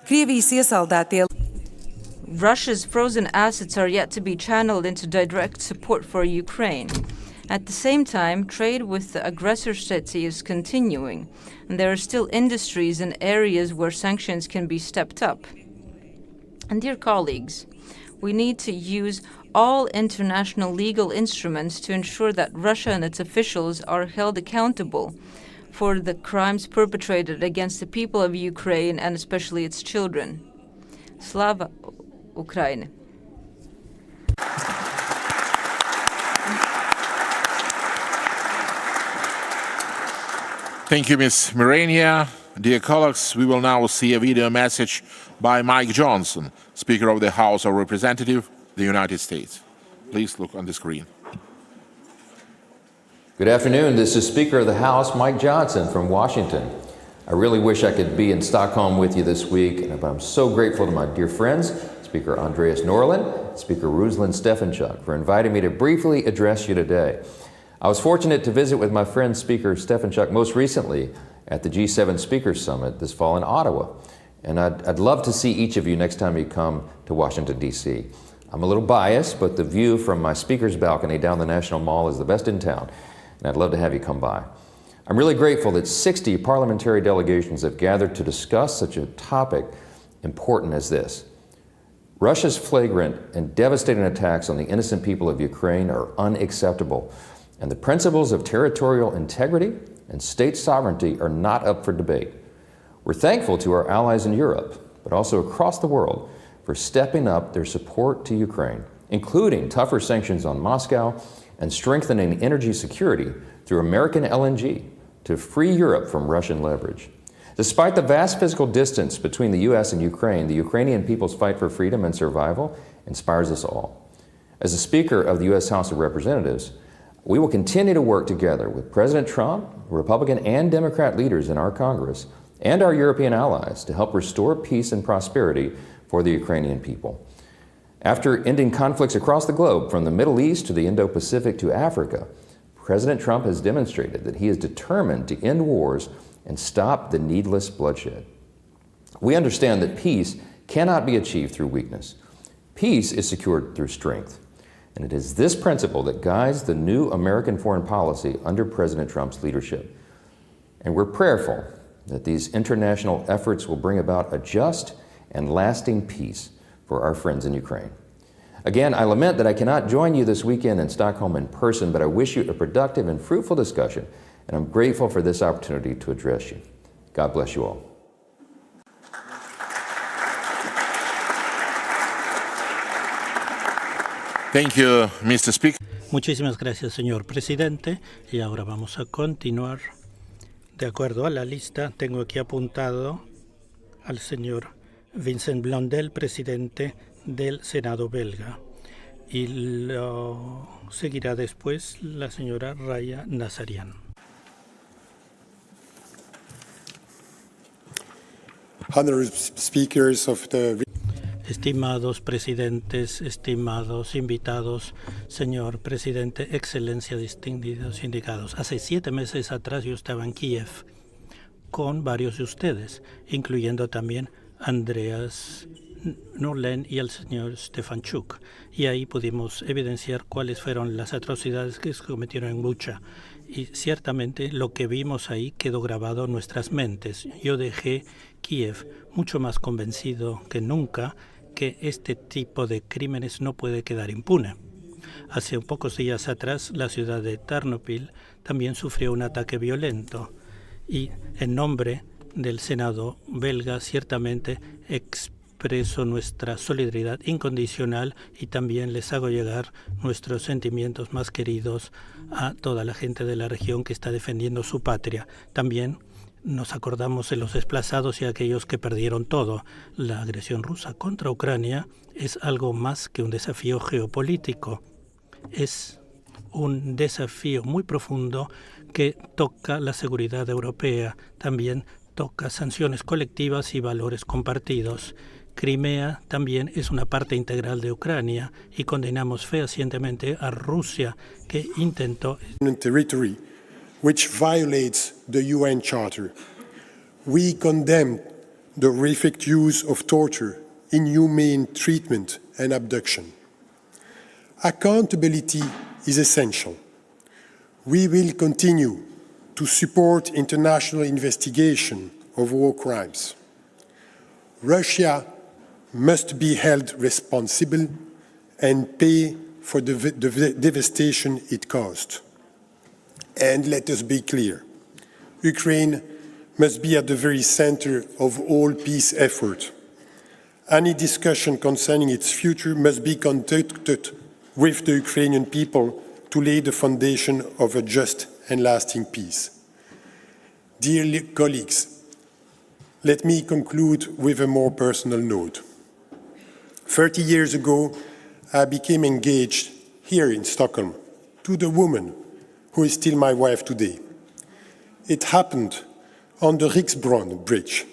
Krievijas iesaldētie Russia's frozen assets are yet to be channeled into direct support for Ukraine. At the same time, trade with the aggressor state is continuing, and there are still industries and areas where sanctions can be stepped up. And dear colleagues, we need to use all international legal instruments to ensure that Russia and its officials are held accountable for the crimes perpetrated against the people of Ukraine and especially its children. Slava Ukraini. Thank you, Ms. Mirenia. Dear colleagues, we will now see a video message by Mike Johnson, Speaker of the House of Representatives, the United States. Please look on the screen. Good afternoon. This is Speaker of the House, Mike Johnson from Washington. I really wish I could be in Stockholm with you this week, but I'm so grateful to my dear friends, Speaker Andreas Norlén, Speaker Ruslan Stefanchuk, for inviting me to briefly address you today. I was fortunate to visit with my friend Speaker Stefanchuk most recently at the G7 Speakers Summit this fall in Ottawa, and I'd love to see each of you next time you come to Washington, D.C. I'm a little biased, but the view from my speaker's balcony down the National Mall is the best in town, and I'd love to have you come by. I'm really grateful that 60 parliamentary delegations have gathered to discuss such a topic important as this. Russia's flagrant and devastating attacks on the innocent people of Ukraine are unacceptable, and the principles of territorial integrity and state sovereignty are not up for debate. We're thankful to our allies in Europe, but also across the world, for stepping up their support to Ukraine, including tougher sanctions on Moscow and strengthening energy security through American LNG to free Europe from Russian leverage. Despite the vast physical distance between the U.S. and Ukraine, the Ukrainian people's fight for freedom and survival inspires us all. As the Speaker of the U.S. House of Representatives, we will continue to work together with President Trump, Republican and Democrat leaders in our Congress, and our European allies to help restore peace and prosperity for the Ukrainian people. After ending conflicts across the globe, from the Middle East to the Indo-Pacific to Africa, President Trump has demonstrated that he is determined to end wars and stop the needless bloodshed. We understand that peace cannot be achieved through weakness. Peace is secured through strength. And it is this principle that guides the new American foreign policy under President Trump's leadership. And we're prayerful that these international efforts will bring about a just and lasting peace for our friends in Ukraine. Again, I lament that I cannot join you this weekend in Stockholm in person, but I wish you a productive and fruitful discussion, and I'm grateful for this opportunity to address you. God bless you all. Thank you, Mr. Speaker. Muchísimas gracias, señor presidente. Y ahora vamos a continuar. De acuerdo a la lista, tengo aquí apuntado al señor Vincent Blondel, presidente del Senado belga. Y lo seguirá después la señora Raya Nazarian. Honourable speakers of the... Estimados presidentes, estimados invitados, señor presidente, excelencia, distinguidos indicados. Hace 7 meses atrás yo estaba en Kiev con varios de ustedes, incluyendo también Andreas, Norlén y el señor Stefanchuk. Y ahí pudimos evidenciar cuáles fueron las atrocidades que se cometieron en Bucha. Y ciertamente lo que vimos ahí quedó grabado en nuestras mentes. Yo dejé Kiev mucho más convencido que nunca que este tipo de crímenes no puede quedar impune. Hace pocos días atrás, la ciudad de Ternopil también sufrió un ataque violento. Y en nombre del Senado belga, ciertamente expreso nuestra solidaridad incondicional y también les hago llegar nuestros sentimientos más queridos a toda la gente de la región que está defendiendo su patria. También nos acordamos de los desplazados y aquellos que perdieron todo. La agresión rusa contra Ucrania es algo más que un desafío geopolítico. Es un desafío muy profundo que toca la seguridad europea. También toca sanciones colectivas y valores compartidos. Crimea también es una parte integral de Ucrania y condenamos fehacientemente a Rusia que intentó territory which violates the UN Charter. We condemn the horrific use of torture, inhumane treatment and abduction. Accountability is essential. We will continue to support international investigation of war crimes. Russia must be held responsible and pay for the devastation it caused. And let us be clear, Ukraine must be at the very center of all peace effort. Any discussion concerning its future must be conducted with the Ukrainian people to lay the foundation of a just and lasting peace. Dear colleagues, Let me conclude with a more personal note. 30 years ago, I became engaged here in Stockholm to the woman who is still my wife today. It happened on the Riksbron bridge,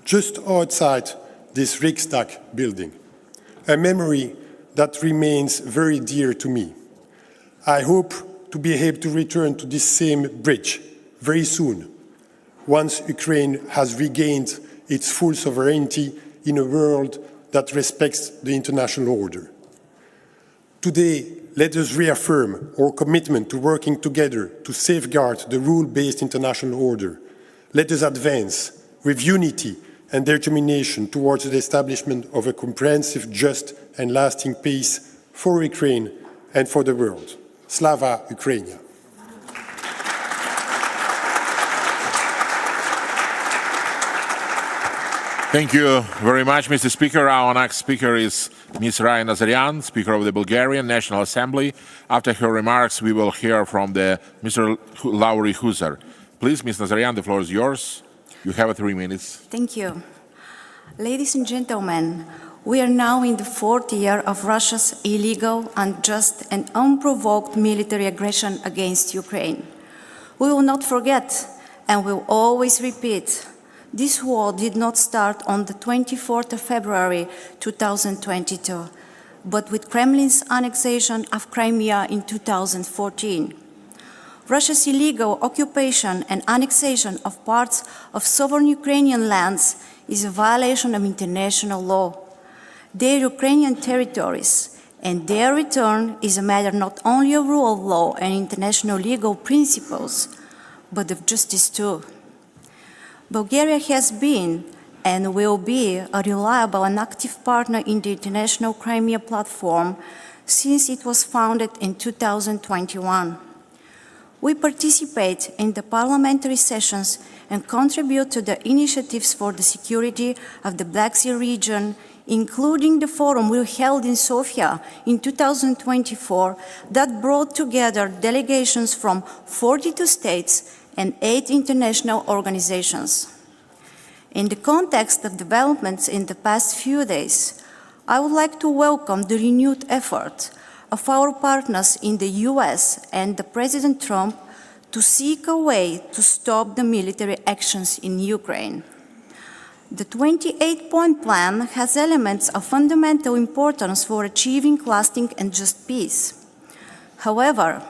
just outside this Riksdag building, a memory that remains very dear to me. I hope to be able to return to this same bridge very soon, once Ukraine has regained its full sovereignty in a world that respects the international order. Today, let us reaffirm our commitment to working together to safeguard the rule-based international order. Let us advance with unity and determination towards the establishment of a comprehensive, just and lasting peace for Ukraine and for the world. Slava Ukraini! Thank you very much, Mr. Speaker. Our next speaker is Ms. Raya Nazaryan, Speaker of the Bulgarian National Assembly. After her remarks, we will hear from Mr. Lauri Huzar. Please, Ms. Nazaryan, the floor is yours. You have 3 minutes. Thank you. Ladies and gentlemen, we are now in the 4th year of Russia's illegal, unjust, and unprovoked military aggression against Ukraine. We will not forget and will always repeat. This war did not start on the 24th of February 2022, but with Kremlin's annexation of Crimea in 2014. Russia's illegal occupation and annexation of parts of sovereign Ukrainian lands is a violation of international law. Their Ukrainian territories and their return is a matter not only of rule of law and international legal principles, but of justice too. Bulgaria has been and will be a reliable and active partner in the International Crimea Platform since it was founded in 2021. We participate in the parliamentary sessions and contribute to the initiatives for the security of the Black Sea region, including the forum we held in Sofia in 2024 that brought together delegations from 42 states and 8 international organizations. In the context of developments in the past few days, I would like to welcome the renewed effort of our partners in the US and President Trump to seek a way to stop the military actions in Ukraine. The 28-point plan has elements of fundamental importance for achieving lasting and just peace. However,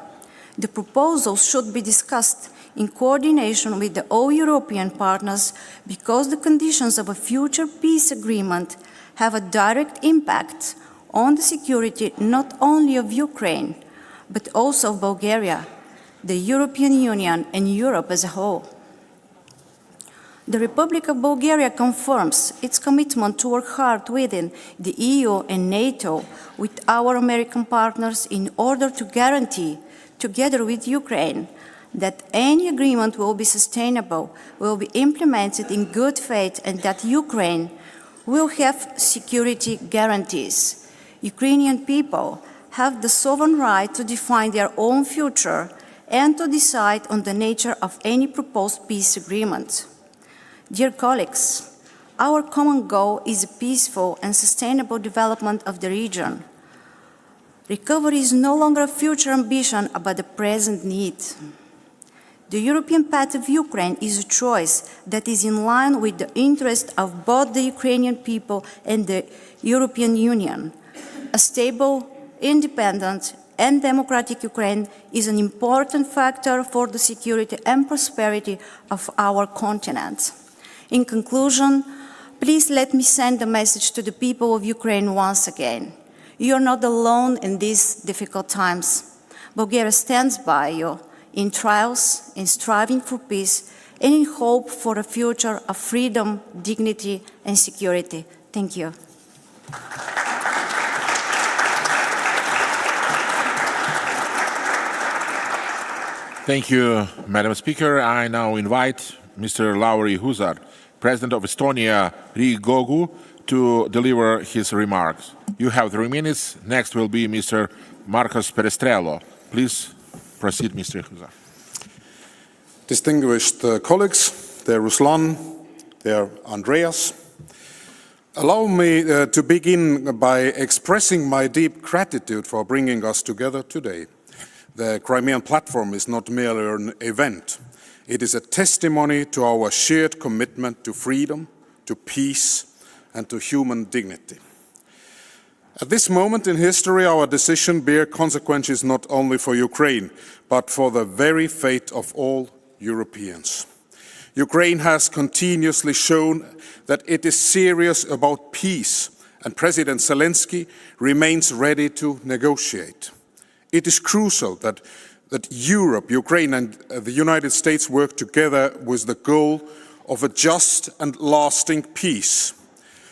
the proposals should be discussed in coordination with all European partners because the conditions of a future peace agreement have a direct impact on the security not only of Ukraine, but also of Bulgaria, the European Union, and Europe as a whole. The Republic of Bulgaria confirms its commitment to work hard within the EU and NATO with our American partners in order to guarantee, together with Ukraine, that any agreement will be sustainable, will be implemented in good faith, and that Ukraine will have security guarantees. Ukrainian people have the sovereign right to define their own future and to decide on the nature of any proposed peace agreement. Dear colleagues, our common goal is a peaceful and sustainable development of the region. Recovery is no longer a future ambition, but a present need. The European path of Ukraine is a choice that is in line with the interest of both the Ukrainian people and the European Union. A stable, independent, and democratic Ukraine is an important factor for the security and prosperity of our continent. In conclusion, please let me send a message to the people of Ukraine once again. You are not alone in these difficult times. Bulgaria stands by you in trials, in striving for peace, and in hope for a future of freedom, dignity, and security. Thank you. Thank you, Madam Speaker. I now invite Mr. Lauri Huzar, President of Estonia, Riigikogu, to deliver his remarks. You have 3 minutes. Next will be Mr. Marcos Perestrello. Please proceed, Mr. Huzar. Distinguished colleagues, dear Ruslan, dear Andreas. Allow me to begin by expressing my deep gratitude for bringing us together today. The Crimea Platform is not merely an event. It is a testimony to our shared commitment to freedom, to peace, and to human dignity. At this moment in history, our decision bears consequences not only for Ukraine, but for the very fate of all Europeans. Ukraine has continuously shown that it is serious about peace, and President Zelensky remains ready to negotiate. It is crucial that Europe, Ukraine, and the United States work together with the goal of a just and lasting peace.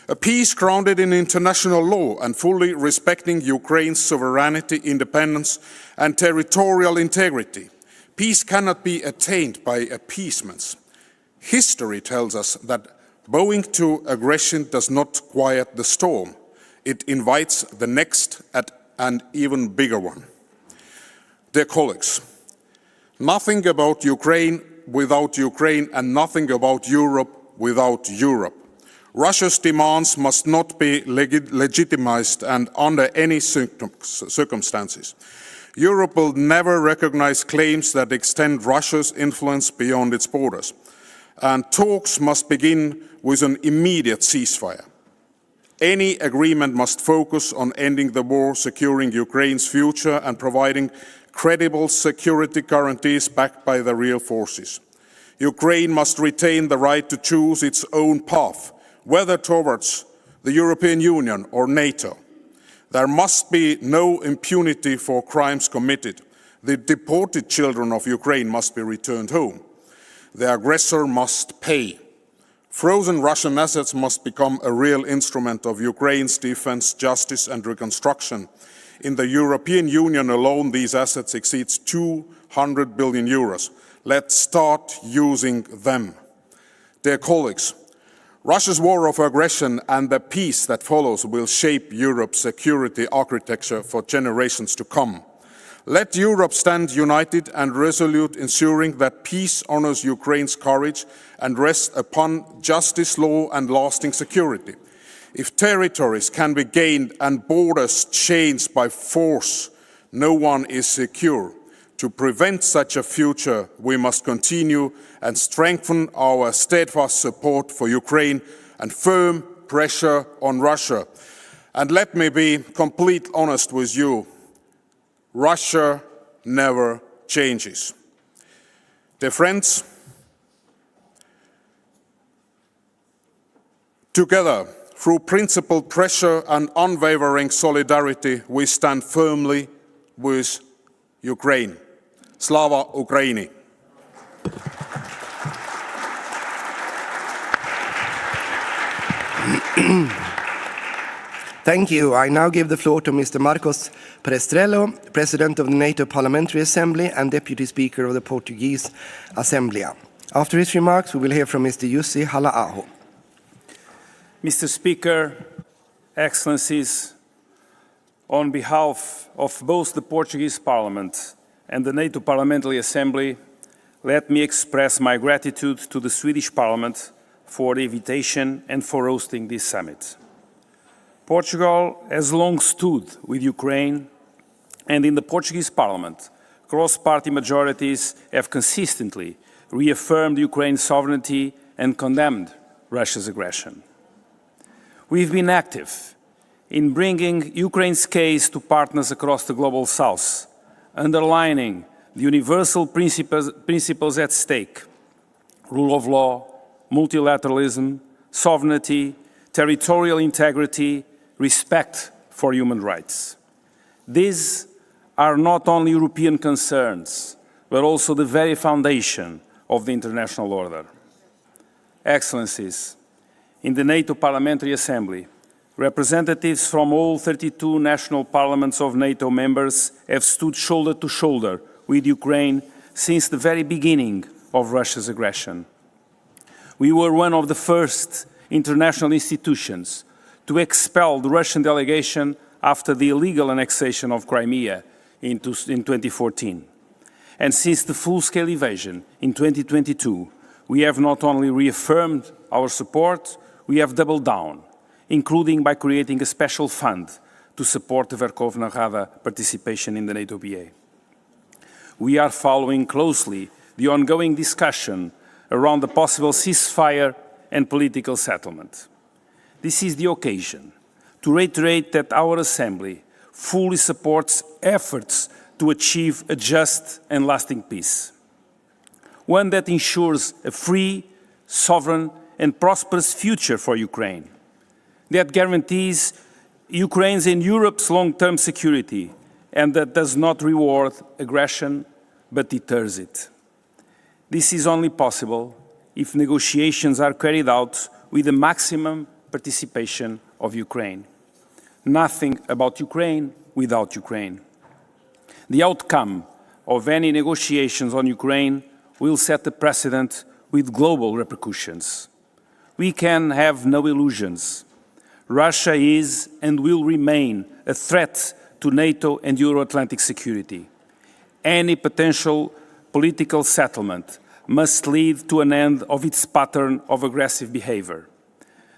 A peace grounded in international law and fully respecting Ukraine's sovereignty, independence, and territorial integrity. Peace cannot be attained by appeasements. History tells us that bowing to aggression does not quiet the storm. It invites the next and even bigger one. Dear colleagues, nothing about Ukraine without Ukraine and nothing about Europe without Europe. Russia's demands must not be legitimized and under any circumstances. Europe will never recognize claims that extend Russia's influence beyond its borders. And talks must begin with an immediate ceasefire. Any agreement must focus on ending the war, securing Ukraine's future, and providing credible security guarantees backed by the real forces. Ukraine must retain the right to choose its own path, whether towards the European Union or NATO. There must be no impunity for crimes committed. The deported children of Ukraine must be returned home. The aggressor must pay. Frozen Russian assets must become a real instrument of Ukraine's defense, justice, and reconstruction. In the European Union alone, these assets exceed 200 billion euros. Let's start using them. Dear colleagues, Russia's war of aggression and the peace that follows will shape Europe's security architecture for generations to come. Let Europe stand united and resolute, ensuring that peace honors Ukraine's courage and rests upon justice, law, and lasting security. If territories can be gained and borders changed by force, no one is secure. To prevent such a future, we must continue and strengthen our steadfast support for Ukraine and firm pressure on Russia. And let me be completely honest with you. Russia never changes. Dear friends, together, through principled pressure and unwavering solidarity, we stand firmly with Ukraine. Slava Ukraini! Thank you. I now give the floor to Mr. Marcos Prestrello, President of the NATO Parliamentary Assembly and Deputy Speaker of the Portuguese Assembleia. After his remarks, we will hear from Mr. Jussi Halla-aho. Mr. Speaker, Excellencies, on behalf of both the Portuguese Parliament and the NATO Parliamentary Assembly, let me express my gratitude to the Swedish Parliament for the invitation and for hosting this summit. Portugal has long stood with Ukraine, and in the Portuguese Parliament, cross-party majorities have consistently reaffirmed Ukraine's sovereignty and condemned Russia's aggression. We've been active in bringing Ukraine's case to partners across the global south, underlining the universal principles at stake: rule of law, multilateralism, sovereignty, territorial integrity, respect for human rights. These are not only European concerns, but also the very foundation of the international order. Excellencies, in the NATO Parliamentary Assembly, representatives from all 32 national parliaments of NATO members have stood shoulder to shoulder with Ukraine since the very beginning of Russia's aggression. We were one of the first international institutions to expel the Russian delegation after the illegal annexation of Crimea in 2014. And since the full-scale invasion in 2022, We have not only reaffirmed our support, we have doubled down, including by creating a special fund to support the Verkhovna Rada participation in the NATO PA. We are following closely the ongoing discussion around the possible ceasefire and political settlement. This is the occasion to reiterate that our Assembly fully supports efforts to achieve a just and lasting peace, one that ensures a free, sovereign, and prosperous future for Ukraine, that guarantees Ukraine's and Europe's long-term security, and that does not reward aggression but deters it. This is only possible if negotiations are carried out with the maximum participation of Ukraine. Nothing about Ukraine without Ukraine. The outcome of any negotiations on Ukraine will set a precedent with global repercussions. We can have no illusions. Russia is and will remain a threat to NATO and Euro-Atlantic security. Any potential political settlement must lead to an end of its pattern of aggressive behavior.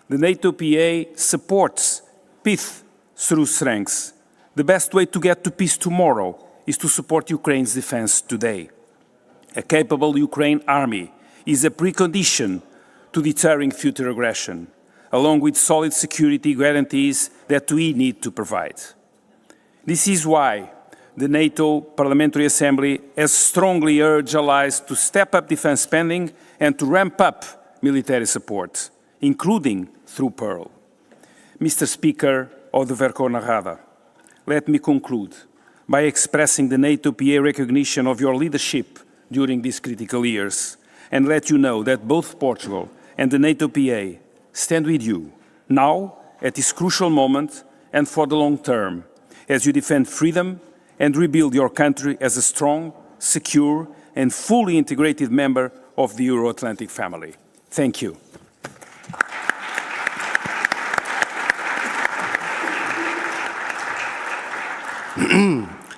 The NATO PA supports peace through strengths. The best way to get to peace tomorrow is to support Ukraine's defense today. A capable Ukraine army is a precondition to deterring future aggression, along with solid security guarantees that we need to provide. This is why the NATO Parliamentary Assembly has strongly urged allies to step up defense spending and to ramp up military support, including through Pearl. Mr. Speaker of the Verkhovna Rada, let me conclude by expressing the NATO PA recognition of your leadership during these critical years and let you know that both Portugal and the NATO PA stand with you now at this crucial moment and for the long term as you defend freedom and rebuild your country as a strong, secure and fully integrated member of the Euro-Atlantic family. Thank you.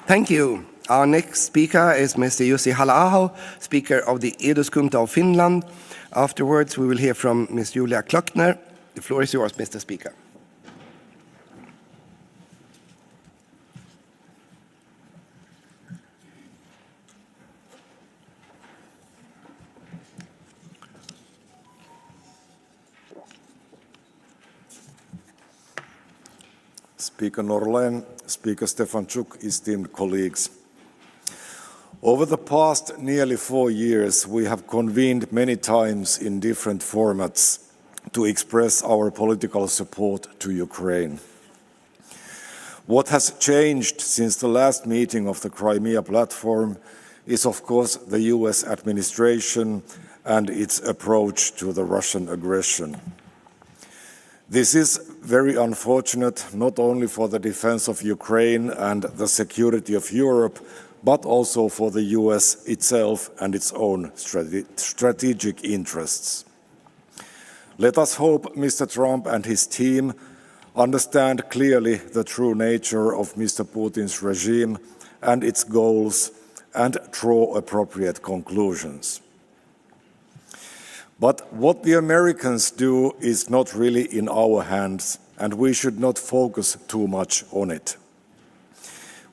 Thank you. Our next speaker is Mr. Jussi Halla-aho, Speaker of the Eduskunta of Finland. Afterwards, we will hear from Ms. Julia Klöckner. The floor is yours, Mr. Speaker. Speaker Norlén, Speaker Stefanchuk, esteemed colleagues. Over the past nearly 4 years, we have convened many times in different formats to express our political support to Ukraine. What has changed since the last meeting of the Crimea Platform is, of course, the US administration and its approach to the Russian aggression. This is very unfortunate, not only for the defense of Ukraine and the security of Europe, but also for the US itself and its own strategic interests. Let us hope Mr. Trump and his team understand clearly the true nature of Mr. Putin's regime and its goals and draw appropriate conclusions. But what the Americans do is not really in our hands, and we should not focus too much on it.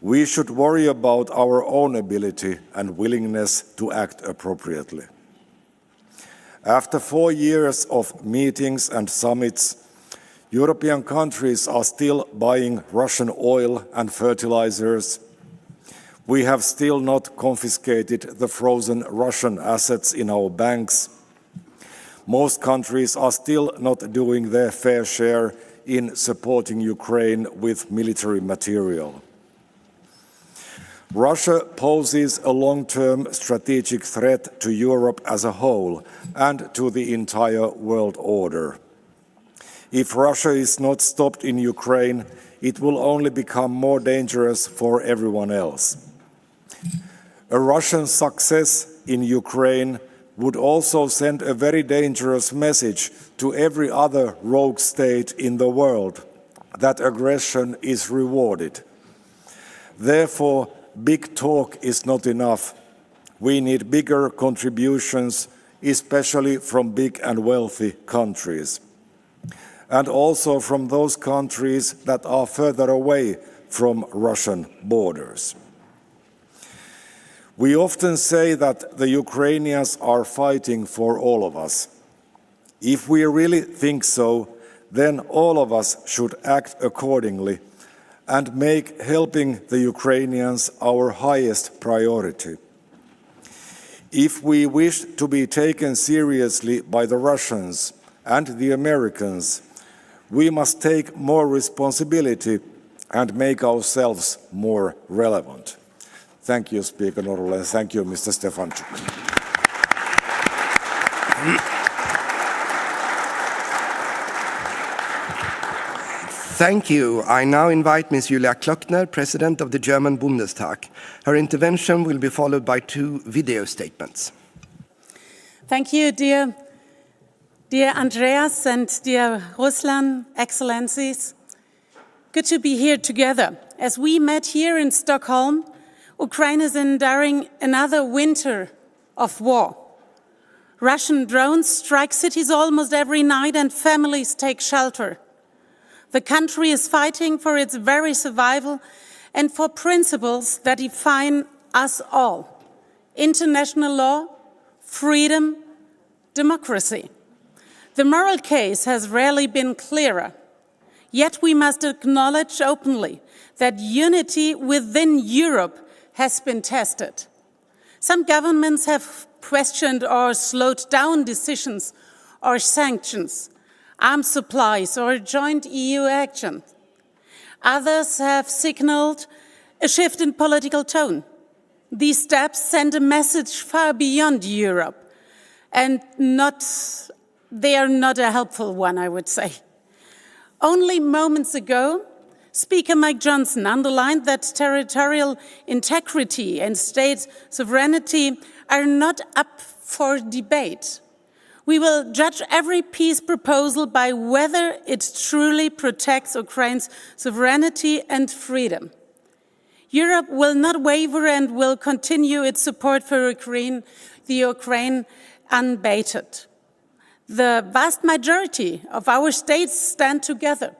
We should worry about our own ability and willingness to act appropriately. After 4 years of meetings and summits, European countries are still buying Russian oil and fertilizers. We have still not confiscated the frozen Russian assets in our banks. Most countries are still not doing their fair share in supporting Ukraine with military material. Russia poses a long-term strategic threat to Europe as a whole and to the entire world order. If Russia is not stopped in Ukraine, it will only become more dangerous for everyone else. A Russian success in Ukraine would also send a very dangerous message to every other rogue state in the world that aggression is rewarded. Therefore, big talk is not enough. We need bigger contributions especially from big and wealthy countries, and also from those countries that are further away from Russian borders. We often say that the Ukrainians are fighting for all of us. If we really think so, then all of us should act accordingly and make helping the Ukrainians our highest priority. If we wish to be taken seriously by the Russians and the Americans, we must take more responsibility and make ourselves more relevant. Thank you, Speaker Norlén. Thank you, Mr. Stefanchuk. Thank you. I now invite Ms. Julia Klöckner, President of the German Bundestag. Her intervention will be followed by 2 video statements. Thank you, dear Andreas and dear Ruslan, Excellencies. Good to be here together. As we met here in Stockholm, Ukraine is enduring another winter of war. Russian drones strike cities almost every night and families take shelter. The country is fighting for its very survival and for principles that define us all: international law, freedom, democracy. The moral case has rarely been clearer. Yet we must acknowledge openly that unity within Europe has been tested. Some governments have questioned or slowed down decisions or sanctions, arms supplies or joint EU action. Others have signaled a shift in political tone. These steps send a message far beyond Europe, and they are not a helpful one, I would say. Only moments ago, Speaker Mike Johnson underlined that territorial integrity and state sovereignty are not up for debate. We will judge every peace proposal by whether it truly protects Ukraine's sovereignty and freedom. Europe will not waver and will continue its support for the Ukraine unabated. The vast majority of our states stand together,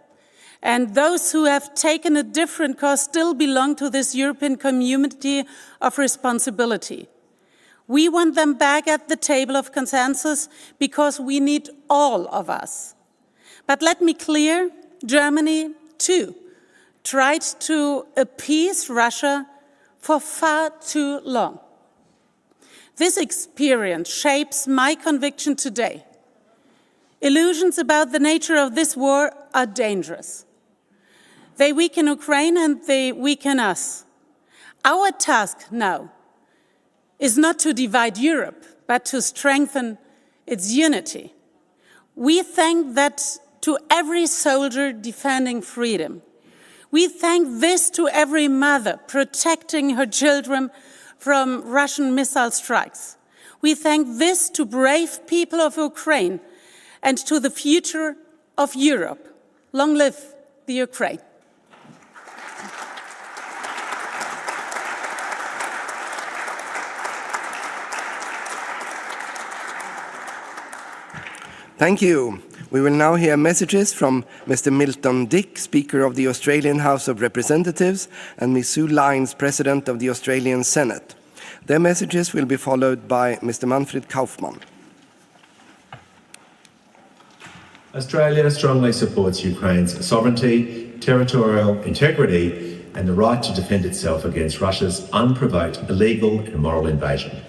and those who have taken a different course still belong to this European community of responsibility. We want them back at the table of consensus because we need all of us. But let me clear, Germany too tried to appease Russia for far too long. This experience shapes my conviction today. Illusions about the nature of this war are dangerous. They weaken Ukraine and they weaken us. Our task now is not to divide Europe, but to strengthen its unity. We thank that to every soldier defending freedom. We thank this to every mother protecting her children from Russian missile strikes. We thank this to brave people of Ukraine and to the future of Europe. Long live the Ukraine. Thank you. We will now hear messages from Mr. Milton Dick, Speaker of the Australian House of Representatives, and Ms. Sue Lines, President of the Australian Senate. Their messages will be followed by Mr. Manfred Kaufmann. Australia strongly supports Ukraine's sovereignty, territorial integrity, and the right to defend itself against Russia's unprovoked, illegal, and immoral invasion.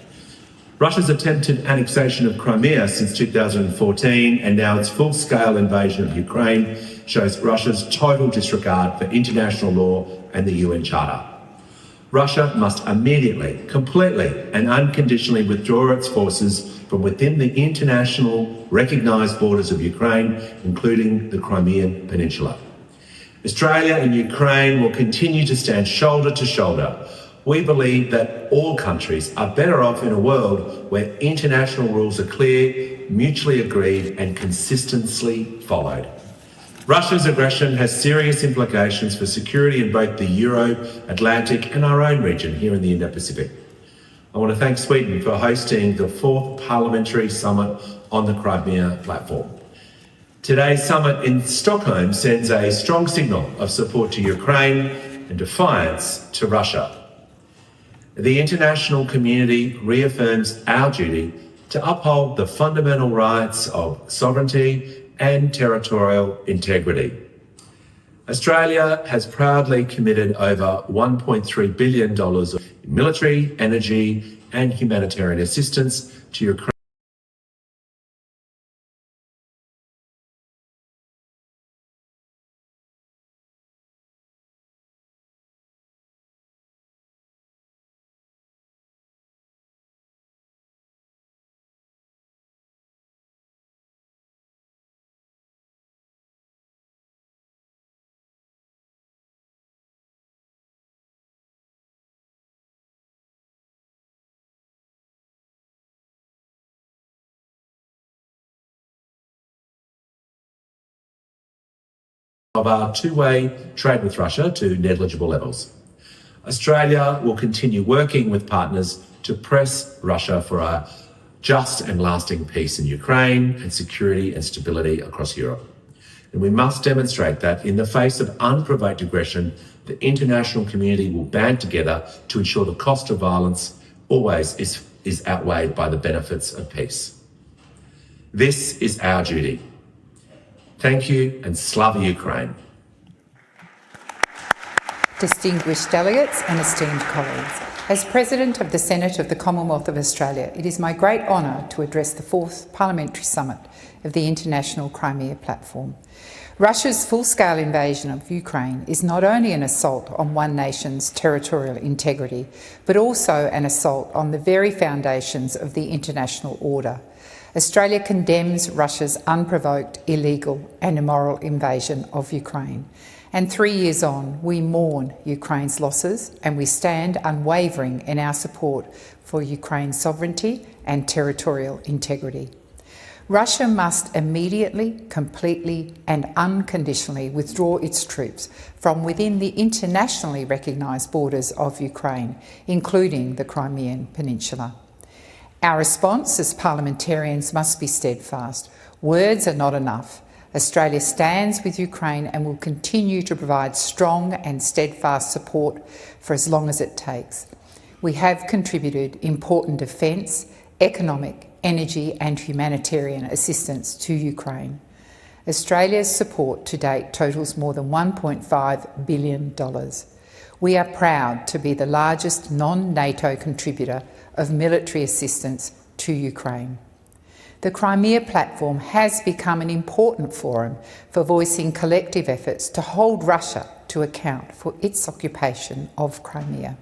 Russia's attempted annexation of Crimea since 2014 and now its full-scale invasion of Ukraine shows Russia's total disregard for international law and the UN Charter. Russia must immediately, completely and unconditionally withdraw its forces from within the international recognised borders of Ukraine, including the Crimean Peninsula. Australia and Ukraine will continue to stand shoulder to shoulder. We believe that all countries are better off in a world where international rules are clear, mutually agreed and consistently followed. Russia's aggression has serious implications for security in both the Euro-Atlantic and our own region here in the Indo-Pacific. I want to thank Sweden for hosting the 4th Parliamentary Summit on the Crimea Platform. Today's summit in Stockholm sends a strong signal of support to Ukraine and defiance to Russia. The international community reaffirms our duty to uphold the fundamental rights of sovereignty and territorial integrity. Australia has proudly committed over $1.3 billion of military, energy and humanitarian assistance to Ukraine. Of our two-way trade with Russia to negligible levels. Australia will continue working with partners to press Russia for a just and lasting peace in Ukraine and security and stability across Europe. And we must demonstrate that in the face of unprovoked aggression, the international community will band together to ensure the cost of violence always is outweighed by the benefits of peace. This is our duty. Thank you and slava Ukraine. Distinguished delegates and esteemed colleagues, as President of the Senate of the Commonwealth of Australia, it is my great honour to address the 4th Parliamentary Summit of the International Crimea Platform. Russia's full-scale invasion of Ukraine is not only an assault on one nation's territorial integrity, but also an assault on the very foundations of the international order. Australia condemns Russia's unprovoked, illegal and immoral invasion of Ukraine. And 3 years on, we mourn Ukraine's losses and we stand unwavering in our support for Ukraine's sovereignty and territorial integrity. Russia must immediately, completely and unconditionally withdraw its troops from within the internationally recognised borders of Ukraine, including the Crimean Peninsula. Our response as parliamentarians must be steadfast. Words are not enough. Australia stands with Ukraine and will continue to provide strong and steadfast support for as long as it takes. We have contributed important defence, economic, energy and humanitarian assistance to Ukraine. Australia's support to date totals more than $1.5 billion. We are proud to be the largest non-NATO contributor of military assistance to Ukraine. The Crimea Platform has become an important forum for voicing collective efforts to hold Russia to account for its occupation of Crimea.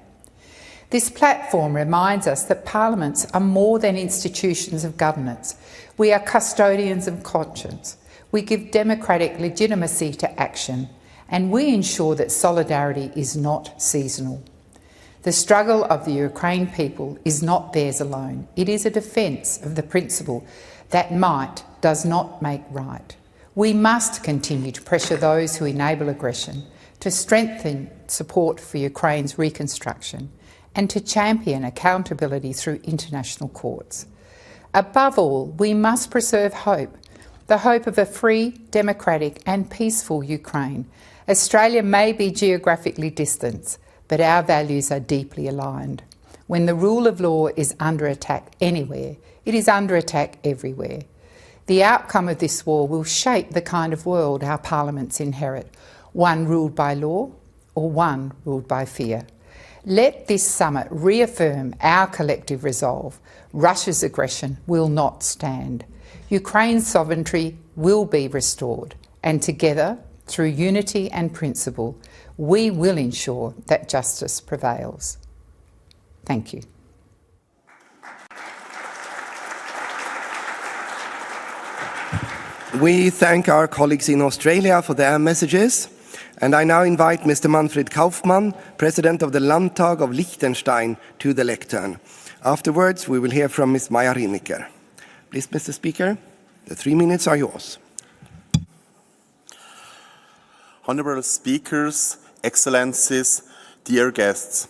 This platform reminds us that parliaments are more than institutions of governance. We are custodians of conscience. We give democratic legitimacy to action, and we ensure that solidarity is not seasonal. The struggle of the Ukraine people is not theirs alone. It is a defence of the principle that might does not make right. We must continue to pressure those who enable aggression, to strengthen support for Ukraine's reconstruction, and to champion accountability through international courts. Above all, we must preserve hope, the hope of a free, democratic and peaceful Ukraine. Australia may be geographically distant, but our values are deeply aligned. When the rule of law is under attack anywhere, it is under attack everywhere. The outcome of this war will shape the kind of world our parliaments inherit, one ruled by law or one ruled by fear. Let this summit reaffirm our collective resolve. Russia's aggression will not stand. Ukraine's sovereignty will be restored, and together, through unity and principle, we will ensure that justice prevails. Thank you. We thank our colleagues in Australia for their messages, and I now invite Mr. Manfred Kaufmann, President of the Landtag of Liechtenstein, to the lectern. Afterwards, we will hear from Ms. Maja Riniker. Please, Mr. Speaker, the 3 minutes are yours. Honourable speakers, excellencies, dear guests,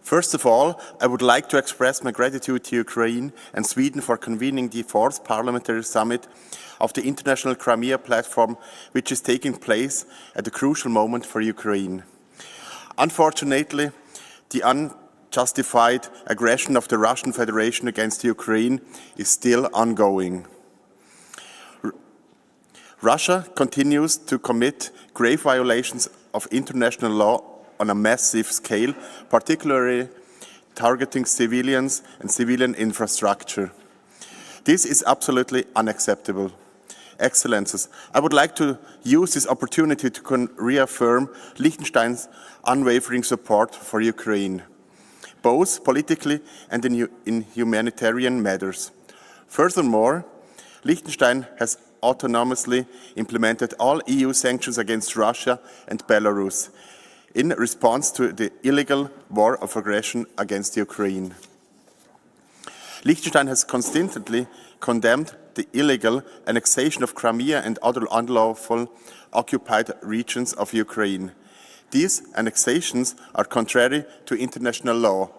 First of all, I would like to express my gratitude to Ukraine and Sweden for convening the 4th Parliamentary Summit of the International Crimea Platform, which is taking place at a crucial moment for Ukraine. Unfortunately, the unjustified aggression of the Russian Federation against Ukraine is still ongoing. Russia continues to commit grave violations of international law on a massive scale, particularly targeting civilians and civilian infrastructure. This is absolutely unacceptable. Excellencies, I would like to use this opportunity to reaffirm Liechtenstein's unwavering support for Ukraine, both politically and in humanitarian matters. Furthermore, Liechtenstein has autonomously implemented all EU sanctions against Russia and Belarus in response to the illegal war of aggression against Ukraine. Liechtenstein has consistently condemned the illegal annexation of Crimea and other unlawful occupied regions of Ukraine. These annexations are contrary to international law,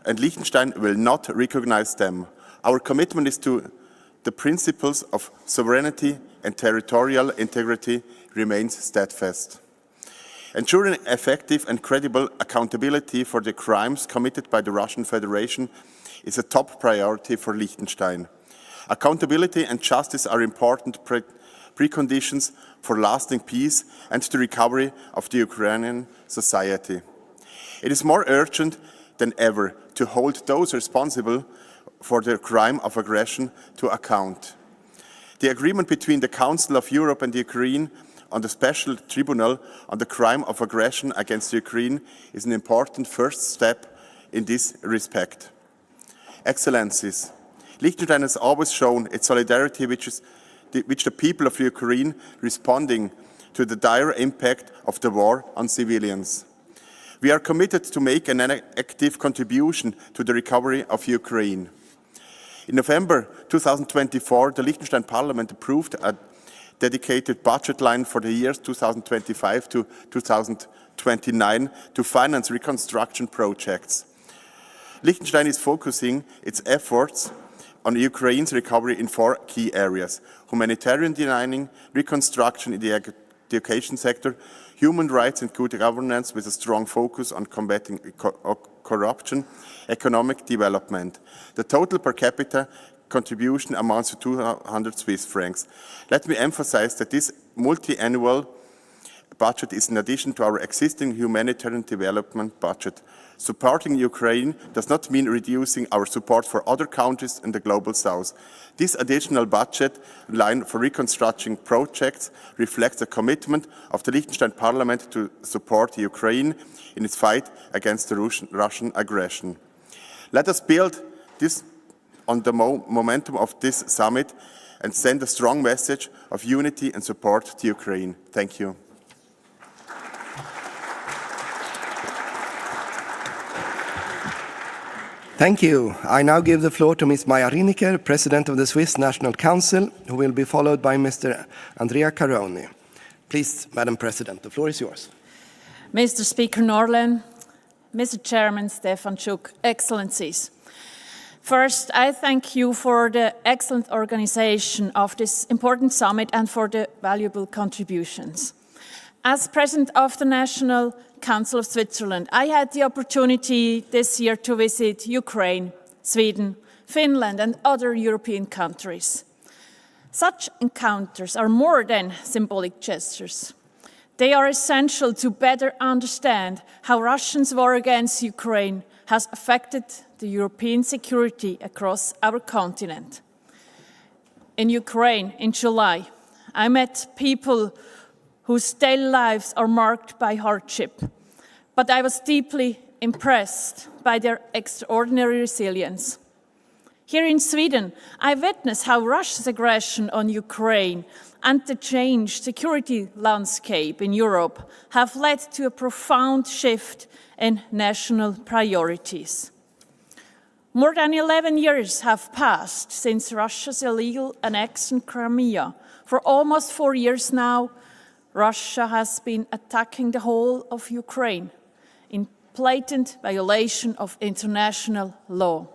and Liechtenstein will not recognize them. Our commitment is to the principles of sovereignty and territorial integrity remains steadfast. Ensuring effective and credible accountability for the crimes committed by the Russian Federation is a top priority for Liechtenstein. Accountability and justice are important preconditions for lasting peace and the recovery of the Ukrainian society. It is more urgent than ever to hold those responsible for the crime of aggression to account. The agreement between the Council of Europe and Ukraine on the Special Tribunal on the crime of aggression against Ukraine is an important first step in this respect. Excellencies, Liechtenstein has always shown its solidarity with the people of Ukraine responding to the dire impact of the war on civilians. We are committed to make an active contribution to the recovery of Ukraine. In November 2024, the Liechtenstein Parliament approved a dedicated budget line for the years 2025 to 2029 to finance reconstruction projects. Liechtenstein is focusing its efforts on Ukraine's recovery in 4 key areas: humanitarian designing, reconstruction in the education sector, human rights and good governance with a strong focus on combating corruption, economic development. The total per capita contribution amounts to 200 Swiss francs. Let me emphasize that this multi-annual budget is in addition to our existing humanitarian development budget. Supporting Ukraine does not mean reducing our support for other countries in the global south. This additional budget line for reconstruction projects reflects the commitment of the Liechtenstein Parliament to support Ukraine in its fight against the Russian aggression. Let us build this on the momentum of this summit and send a strong message of unity and support to Ukraine. Thank you. Thank you. I now give the floor to Ms. Maja Riniker, President of the Swiss National Council, who will be followed by Mr. Andrea Caroni. Please, Madam President, the floor is yours. Mr. Speaker Norlén, Mr. Chairman Stefanchuk, Excellencies. First, I thank you for the excellent organization of this important summit and for the valuable contributions. As President of the National Council of Switzerland, I had the opportunity this year to visit Ukraine, Sweden, Finland and other European countries. Such encounters are more than symbolic gestures. They are essential to better understand how Russia's war against Ukraine has affected the European security across our continent. In Ukraine, in July, I met people whose daily lives are marked by hardship, but I was deeply impressed by their extraordinary resilience. Here in Sweden, I witnessed how Russia's aggression on Ukraine and the changed security landscape in Europe have led to a profound shift in national priorities. More than 11 years have passed since Russia's illegal annexation of Crimea. For almost 4 years now, Russia has been attacking the whole of Ukraine. In blatant violation of international law.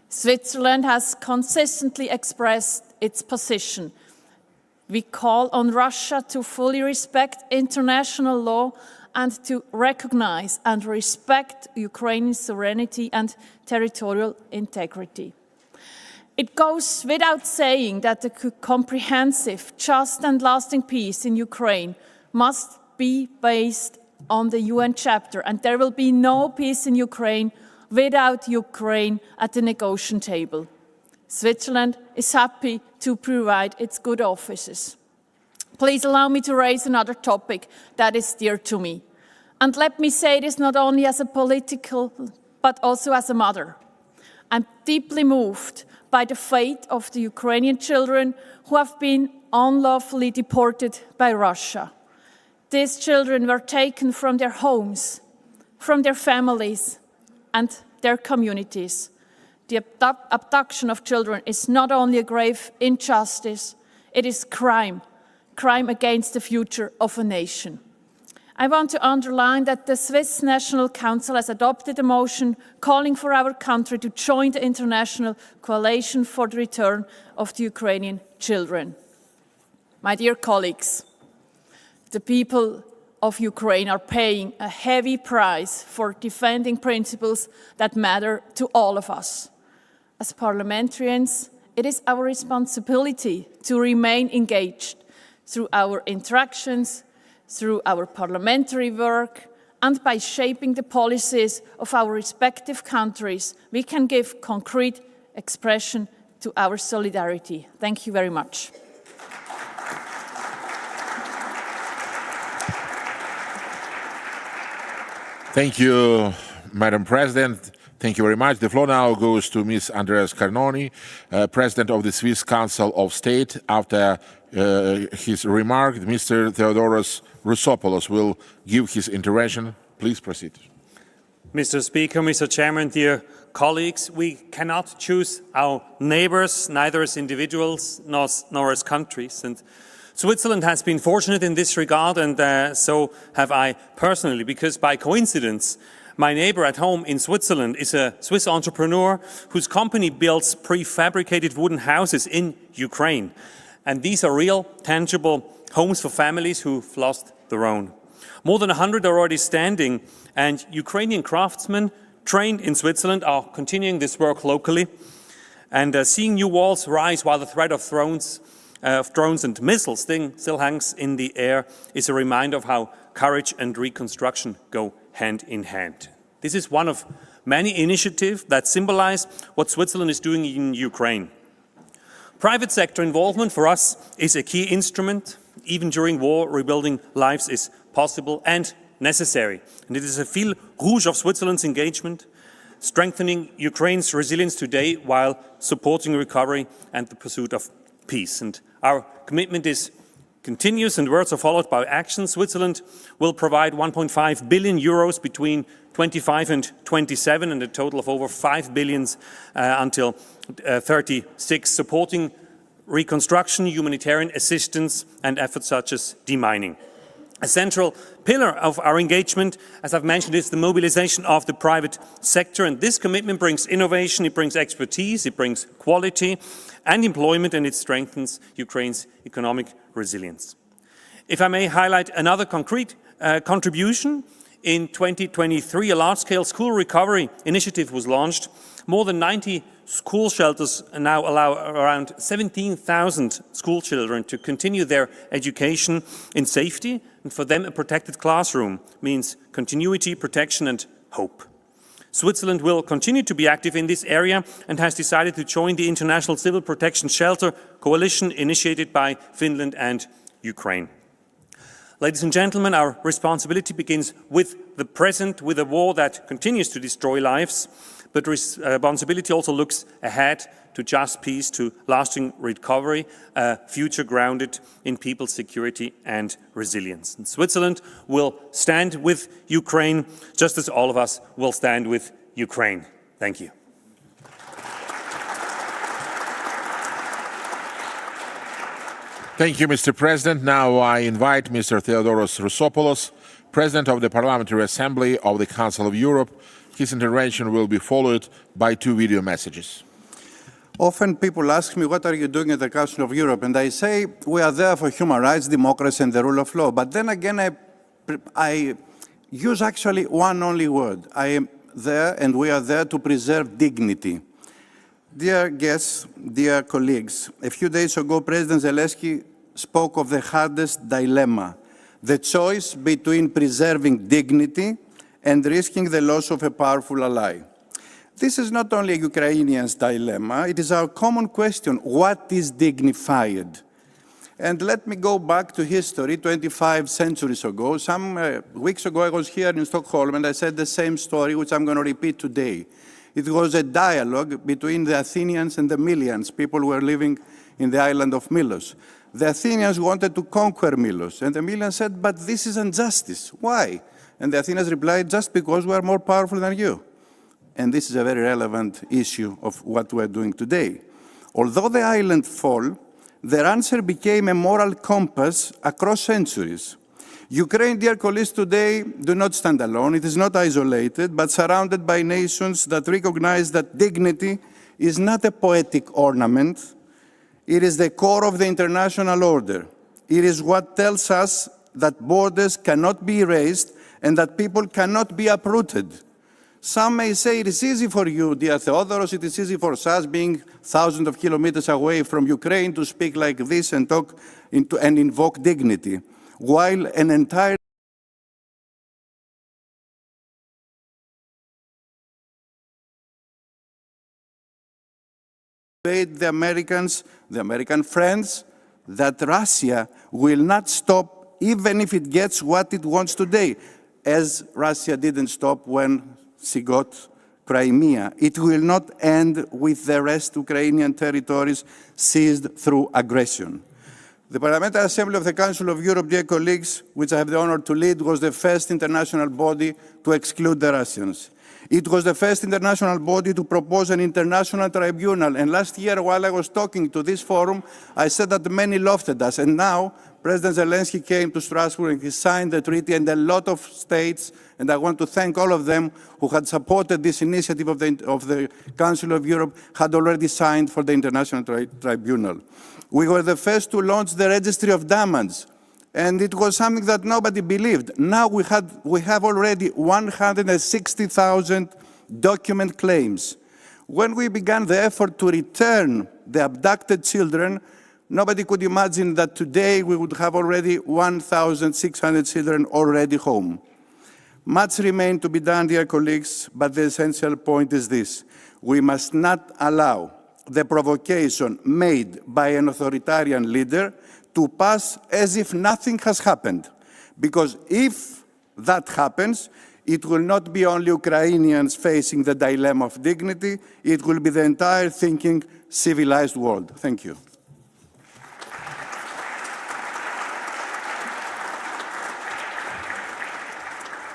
Switzerland has consistently expressed its position. We call on Russia to fully respect international law and to recognize and respect Ukraine's sovereignty and territorial integrity. It goes without saying that a comprehensive, just and lasting peace in Ukraine must be based on the UN chapter, and there will be no peace in Ukraine without Ukraine at the negotiation table. Switzerland is happy to provide its good offices. Please allow me to raise another topic that is dear to me. And let me say this not only as a political, but also as a mother. I'm deeply moved by the fate of the Ukrainian children who have been unlawfully deported by Russia. These children were taken from their homes, from their families, and their communities. The abduction of children is not only a grave injustice, it is crime against the future of a nation. I want to underline that the Swiss National Council has adopted a motion calling for our country to join the international coalition for the return of the Ukrainian children. My dear colleagues, the people of Ukraine are paying a heavy price for defending principles that matter to all of us. As parliamentarians, it is our responsibility to remain engaged through our interactions, through our parliamentary work, and by shaping the policies of our respective countries, we can give concrete expression to our solidarity. Thank you very much. Thank you, Madam President. Thank you very much. The floor now goes to Ms. Andreas Carnoni, President of the Swiss Council of State. After his remark, Mr. Theodoros Rousopoulos will give his intervention. Please proceed. Mr. Speaker, Mr. Chairman, dear colleagues, we cannot choose our neighbors, neither as individuals nor as countries. And Switzerland has been fortunate in this regard, and so have I personally, because by coincidence, my neighbor at home in Switzerland is a Swiss entrepreneur whose company builds prefabricated wooden houses in Ukraine. And these are real, tangible homes for families who've lost their own. More than 100 are already standing, and Ukrainian craftsmen trained in Switzerland are continuing this work locally. And seeing new walls rise while the threat of drones and missiles still hangs in the air is a reminder of how courage and reconstruction go hand in hand. This is one of many initiatives that symbolize what Switzerland is doing in Ukraine. Private sector involvement for us is a key instrument. Even during war, rebuilding lives is possible and necessary. And it is a fil rouge of Switzerland's engagement, strengthening Ukraine's resilience today while supporting recovery and the pursuit of peace. And our commitment is continuous, and words are followed by action. Switzerland will provide 1.5 billion euros between 25 and 27, and a total of over 5 billion until 36, supporting reconstruction, humanitarian assistance, and efforts such as demining. A central pillar of our engagement, as I've mentioned, is the mobilization of the private sector, and this commitment brings innovation, it brings expertise, it brings quality and employment, and it strengthens Ukraine's economic resilience. If I may highlight another concrete contribution, in 2023 a large-scale school recovery initiative was launched. More than 90 school shelters now allow around 17,000 school children to continue their education in safety, and for them a protected classroom means continuity, protection and hope. Switzerland will continue to be active in this area and has decided to join the International Civil Protection Shelter Coalition initiated by Finland and Ukraine. Ladies and gentlemen, our responsibility begins with the present, with a war that continues to destroy lives, but responsibility also looks ahead to just peace, to lasting recovery, a future grounded in people's security and resilience. And Switzerland will stand with Ukraine, just as all of us will stand with Ukraine. Thank you. Thank you, Mr. President. Now I invite Mr. Theodoros Rousopoulos, President of the Parliamentary Assembly of the Council of Europe. His intervention will be followed by 2 video messages. Often people ask me, what are you doing at the Council of Europe? And I say, we are there for human rights, democracy, and the rule of law. But then again, I use actually one only word. I am there, and we are there to preserve dignity. Dear guests, dear colleagues, a few days ago, President Zelensky spoke of the hardest dilemma, the choice between preserving dignity and risking the loss of a powerful ally. This is not only a Ukrainian's dilemma, it is our common question, what is dignified? And let me go back to history, 25 centuries ago. Some weeks ago I was here in Stockholm and I said the same story, which I'm going to repeat today. It was a dialogue between the Athenians and the Melians, people who were living in the island of Milos. The Athenians wanted to conquer Milos, and the Melians said, but this is injustice. Why? And the Athenians replied, just because we are more powerful than you. And this is a very relevant issue of what we're doing today. Although the island fell, their answer became a moral compass across centuries. Ukraine, dear colleagues, today do not stand alone. It is not isolated, but surrounded by nations that recognize that dignity is not a poetic ornament. It is the core of the international order. It is what tells us that borders cannot be erased and that people cannot be uprooted. Some may say it is easy for you, dear Theodoros, it is easy for us being thousands of kilometers away from Ukraine to speak like this and talk and invoke dignity, while an entire the American friends, that Russia will not stop even if it gets what it wants today, as Russia didn't stop when she got Crimea. It will not end with the rest Ukrainian territories seized through aggression. The Parliamentary Assembly of the Council of Europe, dear colleagues, which I have the honor to lead, was the first international body to exclude the Russians. It was the first international body to propose an international tribunal. And last year, while I was talking to this forum, I said that many laughed at us. And now, President Zelensky came to Strasbourg and he signed the treaty, and a lot of states, and I want to thank all of them who had supported this initiative of the Council of Europe, had already signed for the International Tribunal. We were the first to launch the Registry of Damage, and it was something that nobody believed. Now we have already 160,000 document claims. When we began the effort to return the abducted children, nobody could imagine that today we would have already 1,600 children already home. Much remains to be done, dear colleagues, but the essential point is this. We must not allow the provocation made by an authoritarian leader to pass as if nothing has happened. Because if that happens, it will not be only Ukrainians facing the dilemma of dignity, it will be the entire thinking, civilized world. Thank you.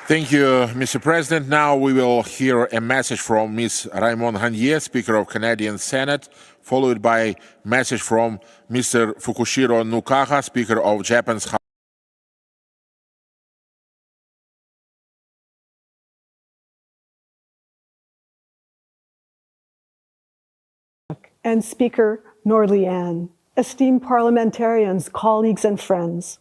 Thank you, Mr. President. Now we will hear a message from Ms. Raymond Hannier, Speaker of Canadian Senate, followed by a message from Mr. Fukushiro Nukaha, Speaker of Japan's House. And Speaker Norlén, esteemed parliamentarians, colleagues and friends.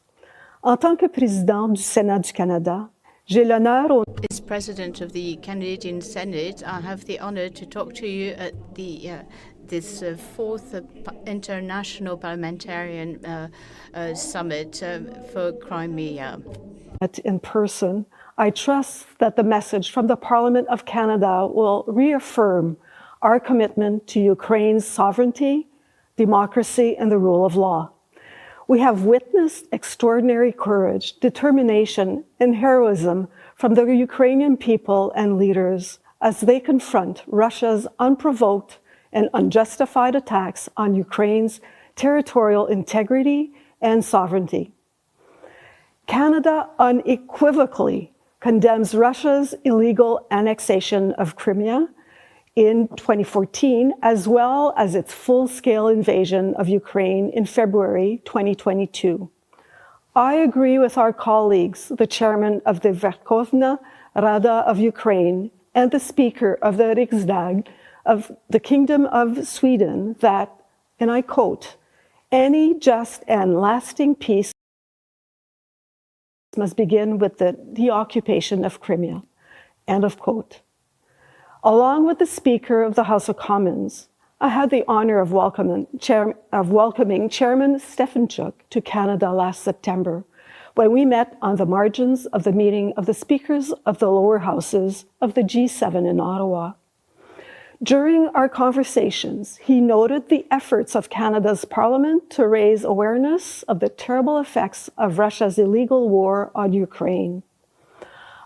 En tant que président du Sénat du Canada, j'ai l'honneur As President of the Canadian Senate, I have the honor to talk to you at the this fourth International Parliamentarian Summit for Crimea. In person, I trust that the message from the Parliament of Canada will reaffirm our commitment to Ukraine's sovereignty, democracy, and the rule of law. We have witnessed extraordinary courage, determination, and heroism from the Ukrainian people and leaders as they confront Russia's unprovoked and unjustified attacks on Ukraine's territorial integrity and sovereignty. Canada unequivocally condemns Russia's illegal annexation of Crimea in 2014, as well as its full-scale invasion of Ukraine in February 2022. I agree with our colleagues, the chairman of the Verkhovna Rada of Ukraine and the speaker of the Riksdag of the Kingdom of Sweden that, and I quote, any just and lasting peace must begin with the deoccupation of Crimea, end of quote. Along with the Speaker of the House of Commons, I had the honor of welcoming Chairman Stefanchuk to Canada last September when we met on the margins of the meeting of the speakers of the lower houses of the G7 in Ottawa. During our conversations, he noted the efforts of Canada's Parliament to raise awareness of the terrible effects of Russia's illegal war on Ukraine.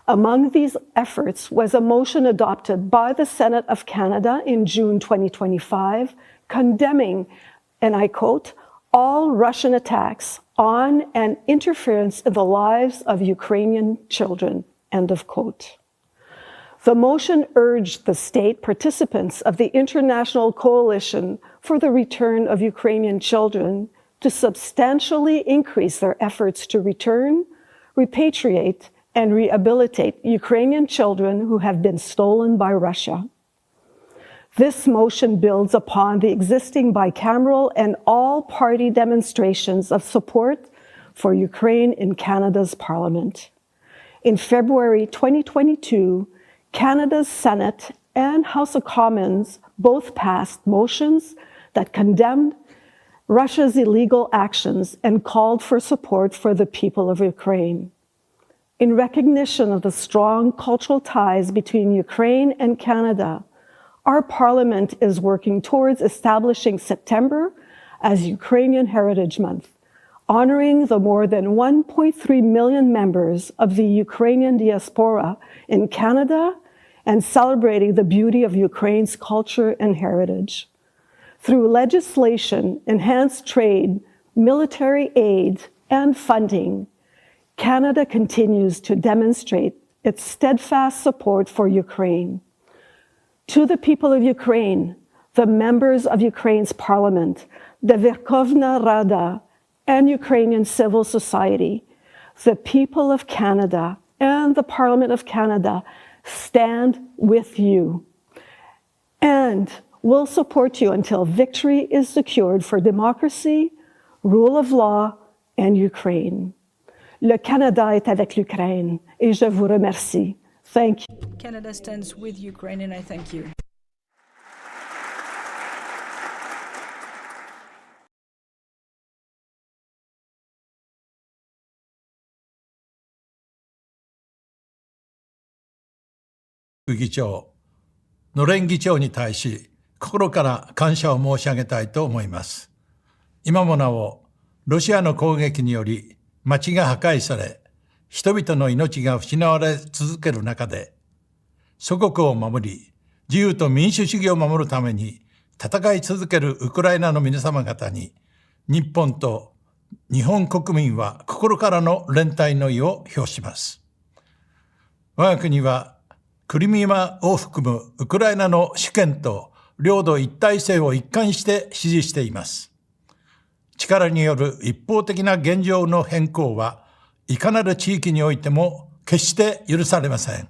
Among these efforts was a motion adopted by the Senate of Canada in June 2025, condemning, and I quote, all Russian attacks on and interference in the lives of Ukrainian children, end of quote. The motion urged the state participants of the International Coalition for the Return of Ukrainian Children to substantially increase their efforts to return, repatriate, and rehabilitate Ukrainian children who have been stolen by Russia. This motion builds upon the existing bicameral and all-party demonstrations of support for Ukraine in Canada's Parliament. In February 2022, Canada's Senate and House of Commons both passed motions that condemned Russia's illegal actions and called for support for the people of Ukraine. In recognition of the strong cultural ties between Ukraine and Canada, our Parliament is working towards establishing September as Ukrainian Heritage Month, honoring the more than 1.3 million members of the Ukrainian diaspora in Canada and celebrating the beauty of Ukraine's culture and heritage. Through legislation, enhanced trade, military aid, and funding, Canada continues to demonstrate its steadfast support for Ukraine. To the people of Ukraine, the members of Ukraine's parliament, the Verkhovna Rada, and Ukrainian civil society, the people of Canada and the Parliament of Canada stand with you and will support you until victory is secured for democracy, rule of law, and Ukraine. Le Canada est avec l'Ukraine, et je vous remercie. Thank you. Canada stands with Ukraine, and I thank you.議長、ノレン議長に対し、心から感謝を申し上げたいと思います。今もなお、ロシアの攻撃により、町が破壊され、人々の命が失われ続ける中で、祖国を守り、自由と民主主義を守るために戦い続けるウクライナの皆様方に、日本と日本国民は心からの連帯の意を表します。我が国は、クリミアを含むウクライナの主権と領土一体性を一貫して支持しています。力による一方的な現状の変更はいかなる地域においても決して許されません。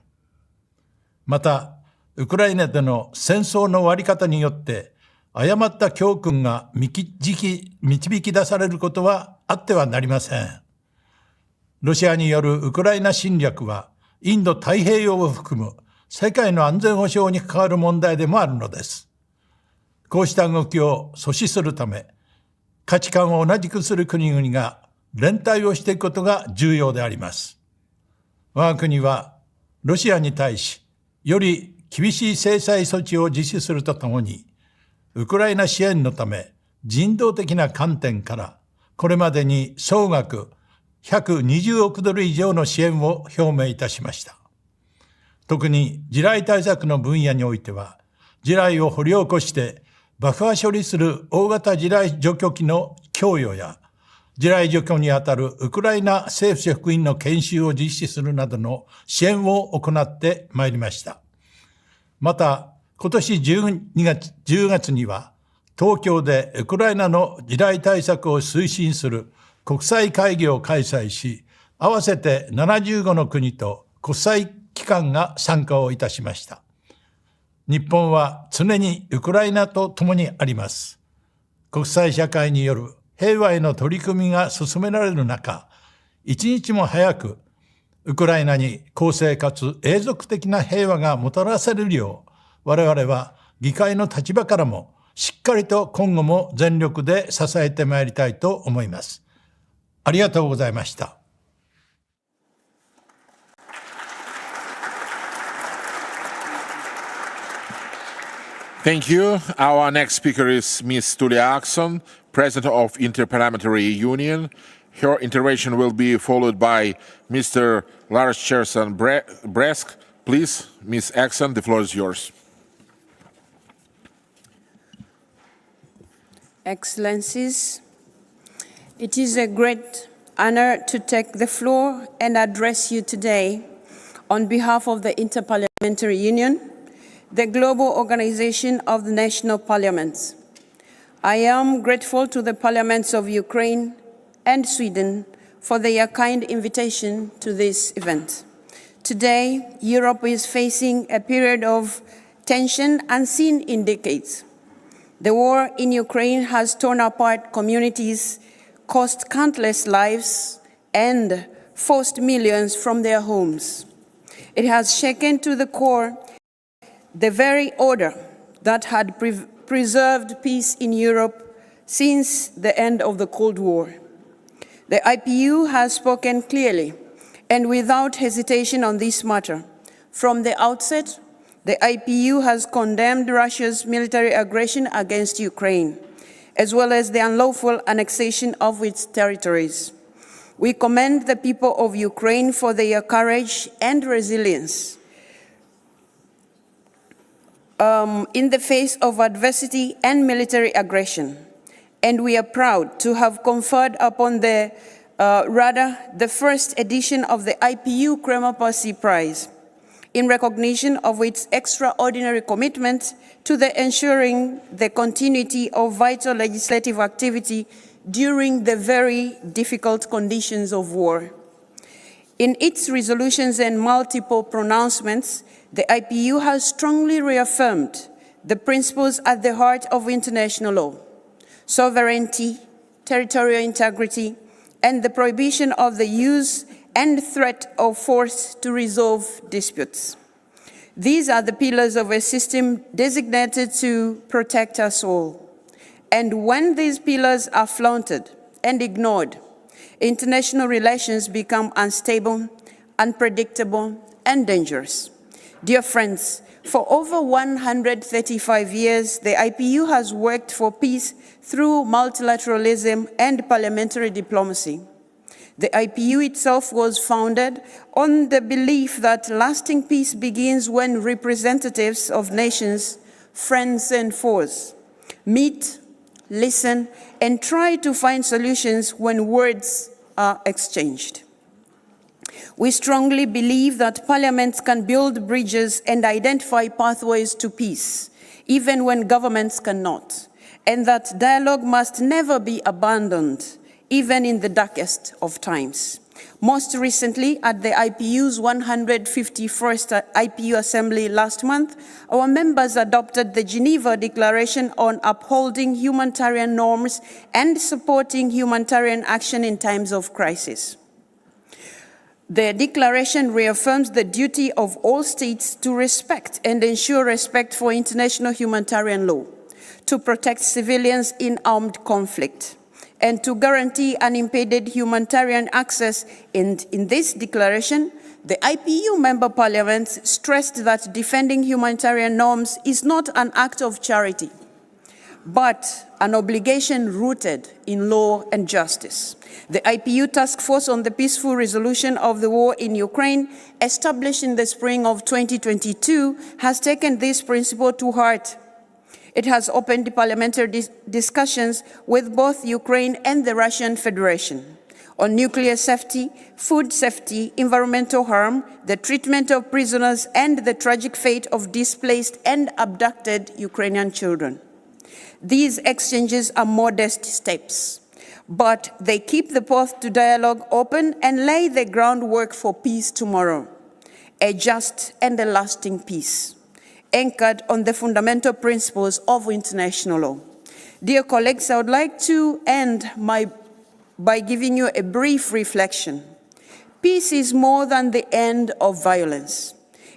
また、ウクライナでの戦争の終わり方によって誤った教訓が導き出されることはあってはなりません。ロシアによるウクライナ侵略はインド太平洋を含む世界の安全保障に関わる問題でもあるのです。こうした動きを阻止するため、価値観を同じくする国々が連帯をしていくことが重要であります。我が国はロシアに対し、より厳しい制裁措置を実施するとともに、ウクライナ支援のため人道的な観点から、これまでに総額120億ドル以上の支援を表明いたしました。特に地雷対策の分野においては、地雷を掘り起こして爆破処理する大型地雷除去機の供与や、地雷除去にあたるウクライナ政府職員の研修を実施するなどの支援を行ってまいりました。また、今年10月には、東京でウクライナの地雷対策を推進する国際会議を開催し、合わせて75の国と国際機関が参加をいたしました。日本は常にウクライナと共にあります。国際社会による平和への取り組みが進められる中、一日も早くウクライナに公正かつ永続的な平和がもたらされるよう、我々は議会の立場からもしっかりと今後も全力で支えてまいりたいと思います。ありがとうございました。Thank you. Our next speaker is Ms. Tulia Axon, President of Interparliamentary Union. Her intervention will be followed by Mr. Lars Cherson Bresk. Please, Ms. Axon, the floor is yours. Excellencies, it is a great honor to take the floor and address you today on behalf of the Interparliamentary Union, the global organization of the national parliaments. I am grateful to the parliaments of Ukraine and Sweden for their kind invitation to this event. Today, Europe is facing a period of tension unseen in decades. The war in Ukraine has torn apart communities, cost countless lives, and forced millions from their homes. It has shaken to the core the very order that had preserved peace in Europe since the end of the Cold War. The IPU has spoken clearly and without hesitation on this matter. From the outset, the IPU has condemned Russia's military aggression against Ukraine, as well as the unlawful annexation of its territories. We commend the people of Ukraine for their courage and resilience in the face of adversity and military aggression. And we are proud to have conferred upon the first edition of the IPU Crimea Prize in recognition of its extraordinary commitment to ensuring the continuity of vital legislative activity during the very difficult conditions of war. In its resolutions and multiple pronouncements, the IPU has strongly reaffirmed the principles at the heart of international law: sovereignty, territorial integrity, and the prohibition of the use and threat of force to resolve disputes. These are the pillars of a system designated to protect us all. And when these pillars are flaunted and ignored, international relations become unstable, unpredictable, and dangerous. Dear friends, for over 135 years, the IPU has worked for peace through multilateralism and parliamentary diplomacy. The IPU itself was founded on the belief that lasting peace begins when representatives of nations, friends and foes, meet, listen, and try to find solutions when words are exchanged. We strongly believe that parliaments can build bridges and identify pathways to peace, even when governments cannot, and that dialogue must never be abandoned, even in the darkest of times. Most recently, at the IPU's 151st IPU Assembly last month, our members adopted the Geneva Declaration on upholding humanitarian norms and supporting humanitarian action in times of crisis. The declaration reaffirms the duty of all states to respect and ensure respect for international humanitarian law, to protect civilians in armed conflict, and to guarantee unimpeded humanitarian access. And in this declaration, the IPU member parliaments stressed that defending humanitarian norms is not an act of charity, but an obligation rooted in law and justice. The IPU Task Force on the Peaceful Resolution of the War in Ukraine, established in the spring of 2022, has taken this principle to heart. It has opened parliamentary discussions with both Ukraine and the Russian Federation on nuclear safety, food safety, environmental harm, the treatment of prisoners, and the tragic fate of displaced and abducted Ukrainian children. These exchanges are modest steps, But they keep the path to dialogue open and lay the groundwork for peace tomorrow, a just and a lasting peace, anchored on the fundamental principles of international law. Dear colleagues, I would like to end by giving you a brief reflection. Peace is more than the end of violence.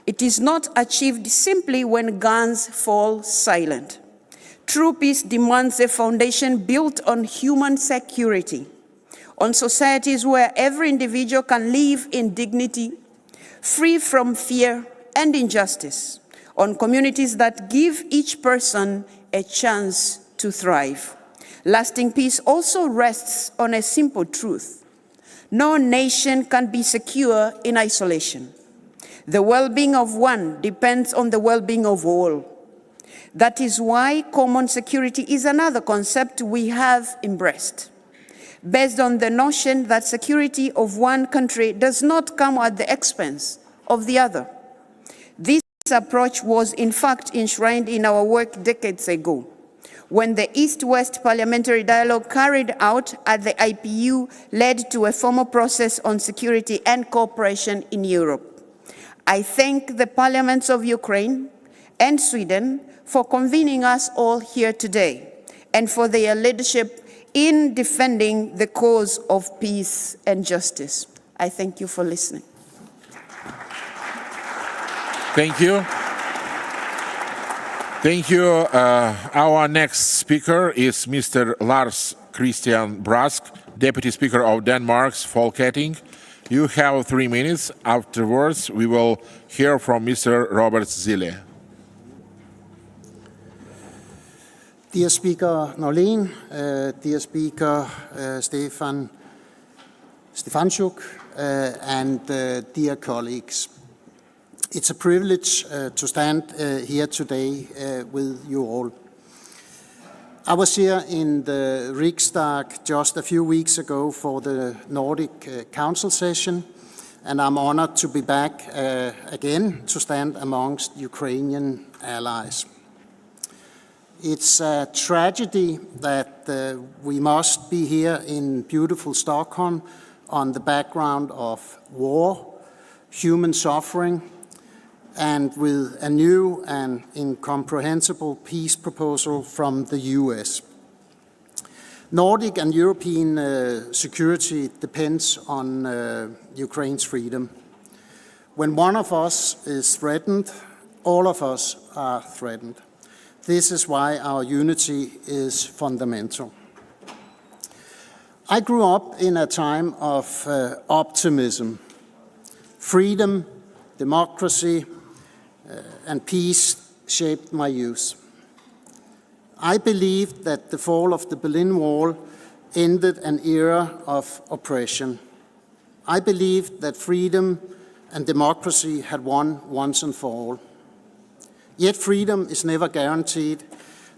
It is not achieved simply when guns fall silent. True peace demands a foundation built on human security, on societies where every individual can live in dignity, free from fear and injustice, on communities that give each person a chance to thrive. Lasting peace also rests on a simple truth. No nation can be secure in isolation. The well-being of one depends on the well-being of all. That is why common security is another concept we have embraced, based on the notion that security of one country does not come at the expense of the other. This approach was in fact enshrined in our work decades ago, when the East-West parliamentary dialogue carried out at the IPU led to a formal process on security and cooperation in Europe. I thank the parliaments of Ukraine and Sweden for convening us all here today and for their leadership in defending the cause of peace and justice. I thank you for listening. Thank you. Thank you. Our next speaker is Mr. Lars Christian Brask, Deputy Speaker of Denmark's Folketing. You have 3 minutes. Afterwards, we will hear from Mr. Robert Zille. Dear Speaker Norlén, dear Speaker Stefanchuk, and dear colleagues. It's a privilege to stand here today with you all. I was here in the Riksdag just a few weeks ago for the Nordic Council session, and I'm honored to be back again to stand amongst Ukrainian allies. It's a tragedy that we must be here in beautiful Stockholm on the background of war, human suffering, and with a new and incomprehensible peace proposal from the US. Nordic and European security depends on Ukraine's freedom. When one of us is threatened, all of us are threatened. This is why our unity is fundamental. I grew up in a time of optimism. Freedom, democracy, and peace shaped my youth. I believed that the fall of the Berlin Wall ended an era of oppression. I believed that freedom and democracy had won once and for all. Yet freedom is never guaranteed,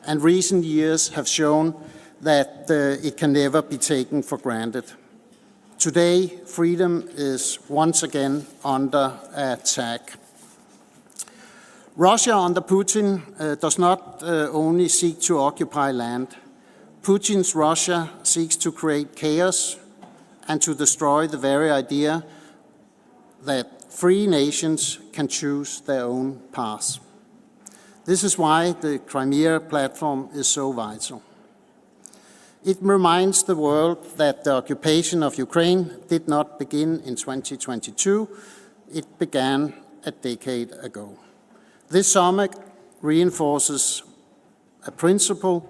and recent years have shown that it can never be taken for granted. Today, freedom is once again under attack. Russia under Putin does not only seek to occupy land. Putin's Russia seeks to create chaos and to destroy the very idea that free nations can choose their own path. This is why the Crimea Platform is so vital. It reminds the world that the occupation of Ukraine did not begin in 2022, it began a decade ago. This summit reinforces a principle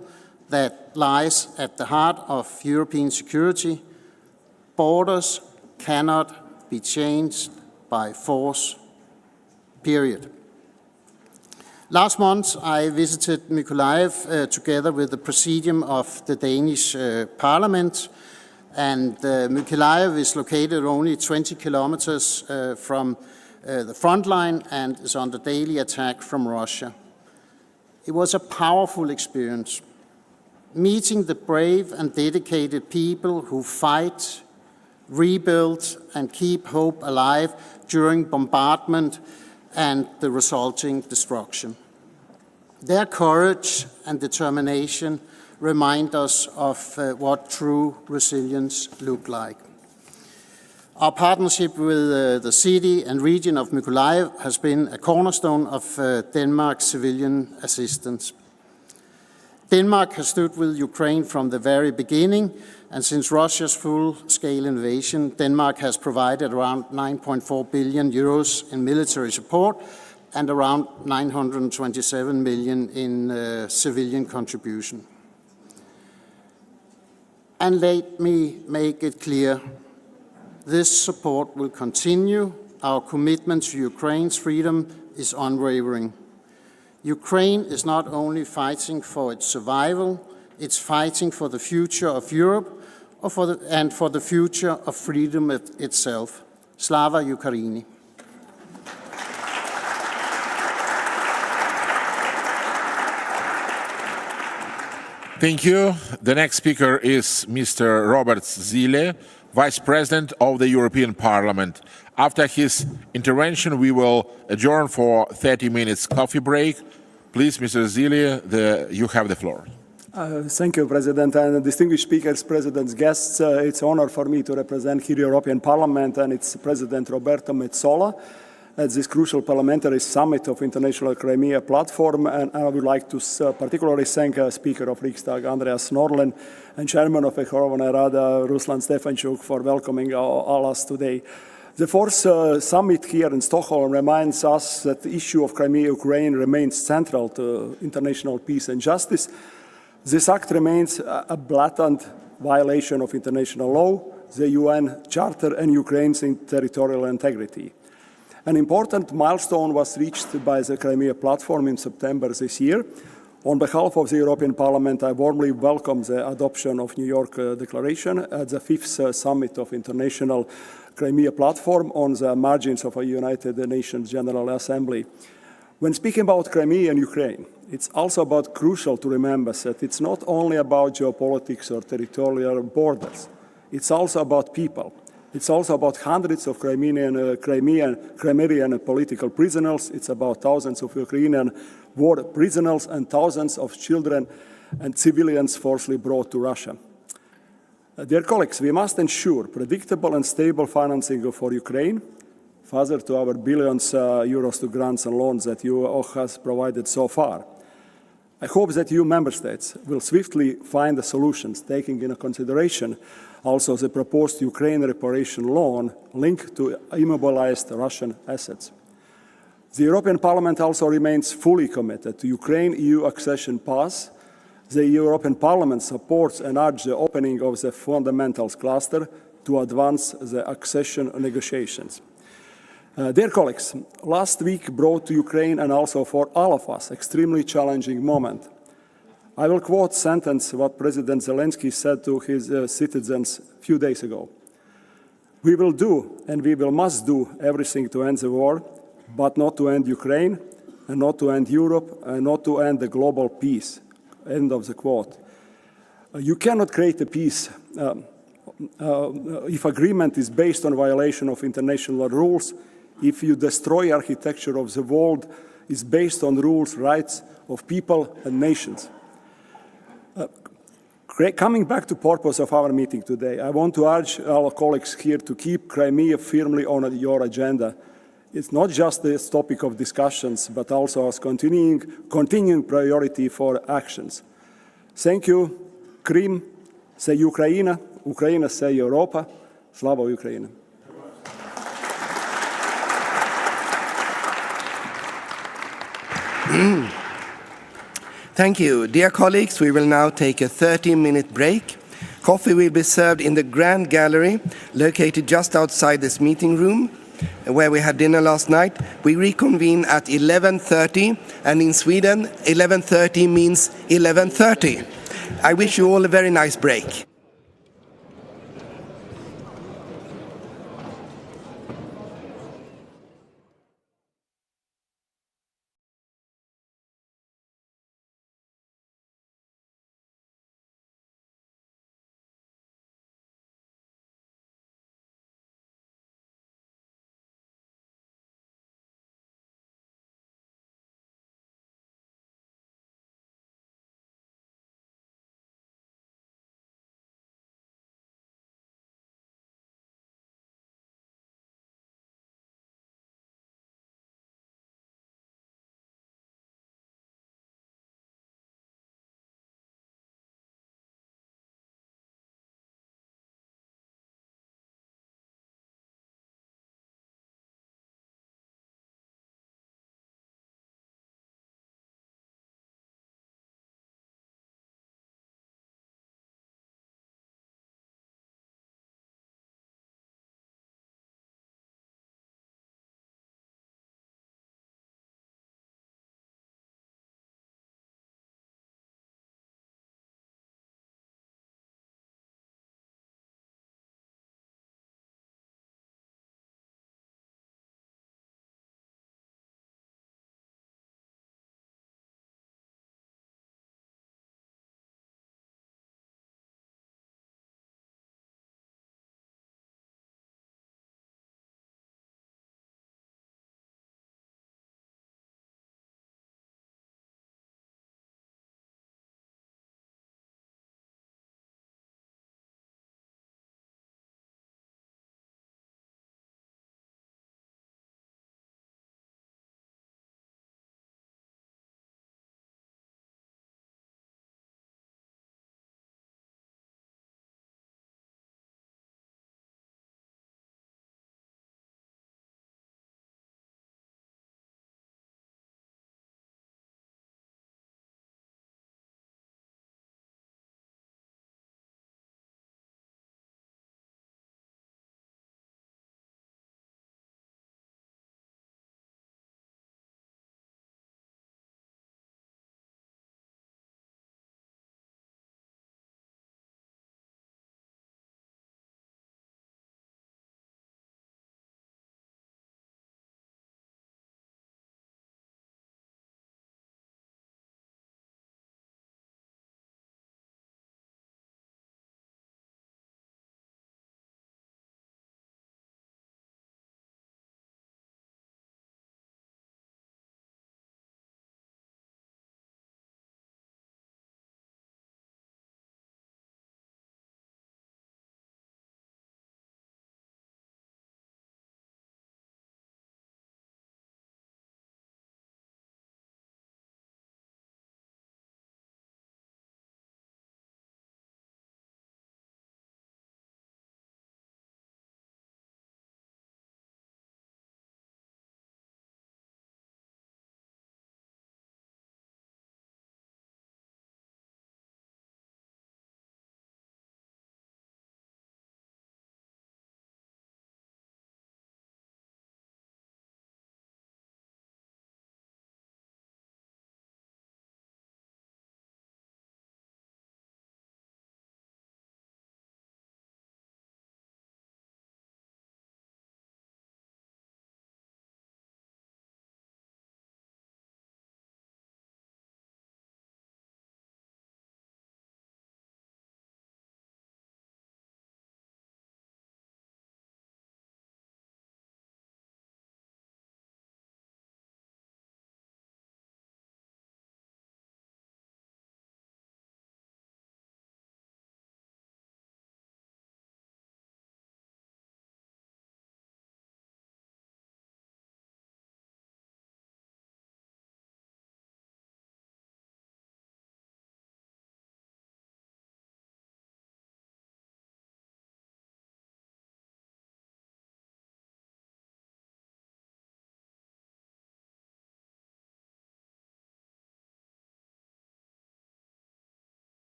that lies at the heart of European security. Borders cannot be changed by force, period. Last month, I visited Mykolaiv together with the Presidium of the Danish Parliament, and Mykolaiv is located only 20 kilometers from the front line and is under daily attack from Russia. It was a powerful experience, meeting the brave and dedicated people who fight, rebuild, and keep hope alive during bombardment and the resulting destruction. Their courage and determination remind us of what true resilience looks like. Our partnership with the city and region of Mykolaiv has been a cornerstone of Denmark's civilian assistance. Denmark has stood with Ukraine from the very beginning, and since Russia's full-scale invasion, Denmark has provided around 9.4 billion euros in military support and around 927 million in civilian contribution. And let me make it clear, this support will continue. Our commitment to Ukraine's freedom is unwavering. Ukraine is not only fighting for its survival, it's fighting for the future of Europe and for the future of freedom itself. Slava Ukraini. Thank you. The next speaker is Mr. Robert Zile, Vice President of the European Parliament. After his intervention, we will adjourn for 30 minutes coffee break. Please, Mr. Zile, you have the floor. Thank you, President, and distinguished speakers, President's guests. It's an honor for me to represent here European Parliament and its President Roberto Metsola at this crucial parliamentary summit of International Crimea Platform, and I would like to particularly thank Speaker of Riksdag Andreas Norlén and Chairman of Verkhovna Rada Ruslan Stefanchuk for welcoming all us today. The fourth summit here in Stockholm reminds us that the issue of Crimea, Ukraine remains central to international peace and justice. This act remains a blatant violation of international law, the UN Charter, and Ukraine's territorial integrity. An important milestone was reached by the Crimea Platform in September this year. On behalf of the European Parliament, I warmly welcome the adoption of New York Declaration at the fifth summit of International Crimea Platform on the margins of a United Nations General Assembly. When speaking about Crimea and Ukraine, it's also crucial to remember that it's not only about geopolitics or territorial borders. It's also about people. It's also about hundreds of Crimean political prisoners. It's about thousands of Ukrainian war prisoners and thousands of children and civilians forcibly brought to Russia. Dear colleagues, we must ensure predictable and stable financing for Ukraine, further to our billions euros to grants and loans that you all has provided so far. I hope that you member states will swiftly find the solutions, taking into consideration also the proposed Ukraine reparation loan linked to immobilized Russian assets. The European Parliament also remains fully committed to Ukraine-EU accession path. The European Parliament supports and urges the opening of the fundamentals cluster to advance the accession negotiations. Dear colleagues, last week brought to Ukraine and also for all of us extremely challenging moment. I will quote a sentence what President Zelensky said to his citizens a few days ago. We will do and must do everything to end the war, but not to end Ukraine, and not to end Europe, and not to end the global peace. End of the quote. You cannot create a peace if agreement is based on violation of international rules, if you destroy architecture of the world is based on rules, rights of people and nations. Coming back to the purpose of our meeting today, I want to urge our colleagues here to keep Crimea firmly on your agenda. It's not just this topic of discussions, but also as continuing priority for actions. Thank you. Крим – це Україна, Україна – це Європа. Слава Україні! Thank you. Dear colleagues, we will now take a 30-minute break. Coffee will be served in the Grand Gallery, located just outside this meeting room, where we had dinner last night. We reconvene at 11:30, and in Sweden, 11:30 means 11:30. I wish you all a very nice break.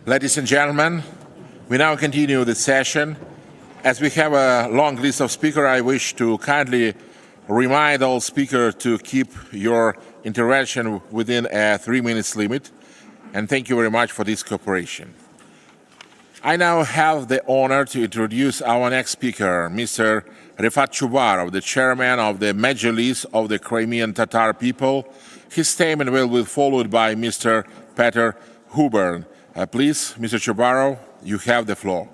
Ladies and gentlemen, we now continue the session. As we have a long list of speakers, I wish to kindly remind all speakers to keep your intervention within a 3-minute limit, and thank you very much for this cooperation. I now have the honor to introduce our next speaker, Mr. Refat Chubarov, the chairman of the Majlis of the Crimean Tatar people. His statement will be followed by Mr. Peter Huber. Please, Mr. Chubarov, you have the floor.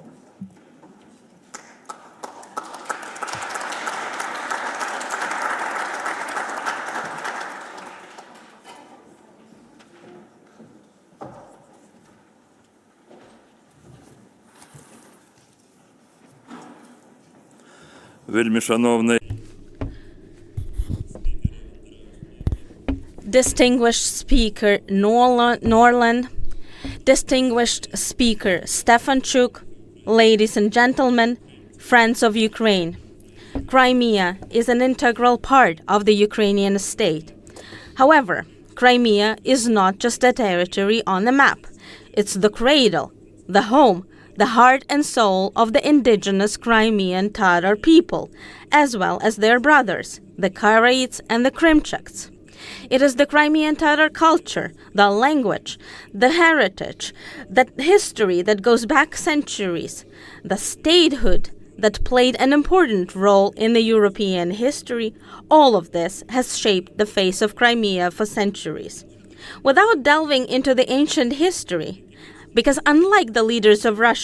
Distinguished Speaker Norlén, Distinguished Speaker Stefanchuk, ladies and gentlemen, friends of Ukraine. Crimea is an integral part of the Ukrainian state. However, Crimea is not just a territory on the map. It's the cradle, the home, the heart and soul of the indigenous Crimean Tatar people, as well as their brothers, the Karaites and the Krimchaks. It is the Crimean Tatar culture, the language, the heritage, the history that goes back centuries, the statehood that played an important role in the European history. All of this has shaped the face of Crimea for centuries. Without delving into the ancient history, because unlike the leaders of Russia,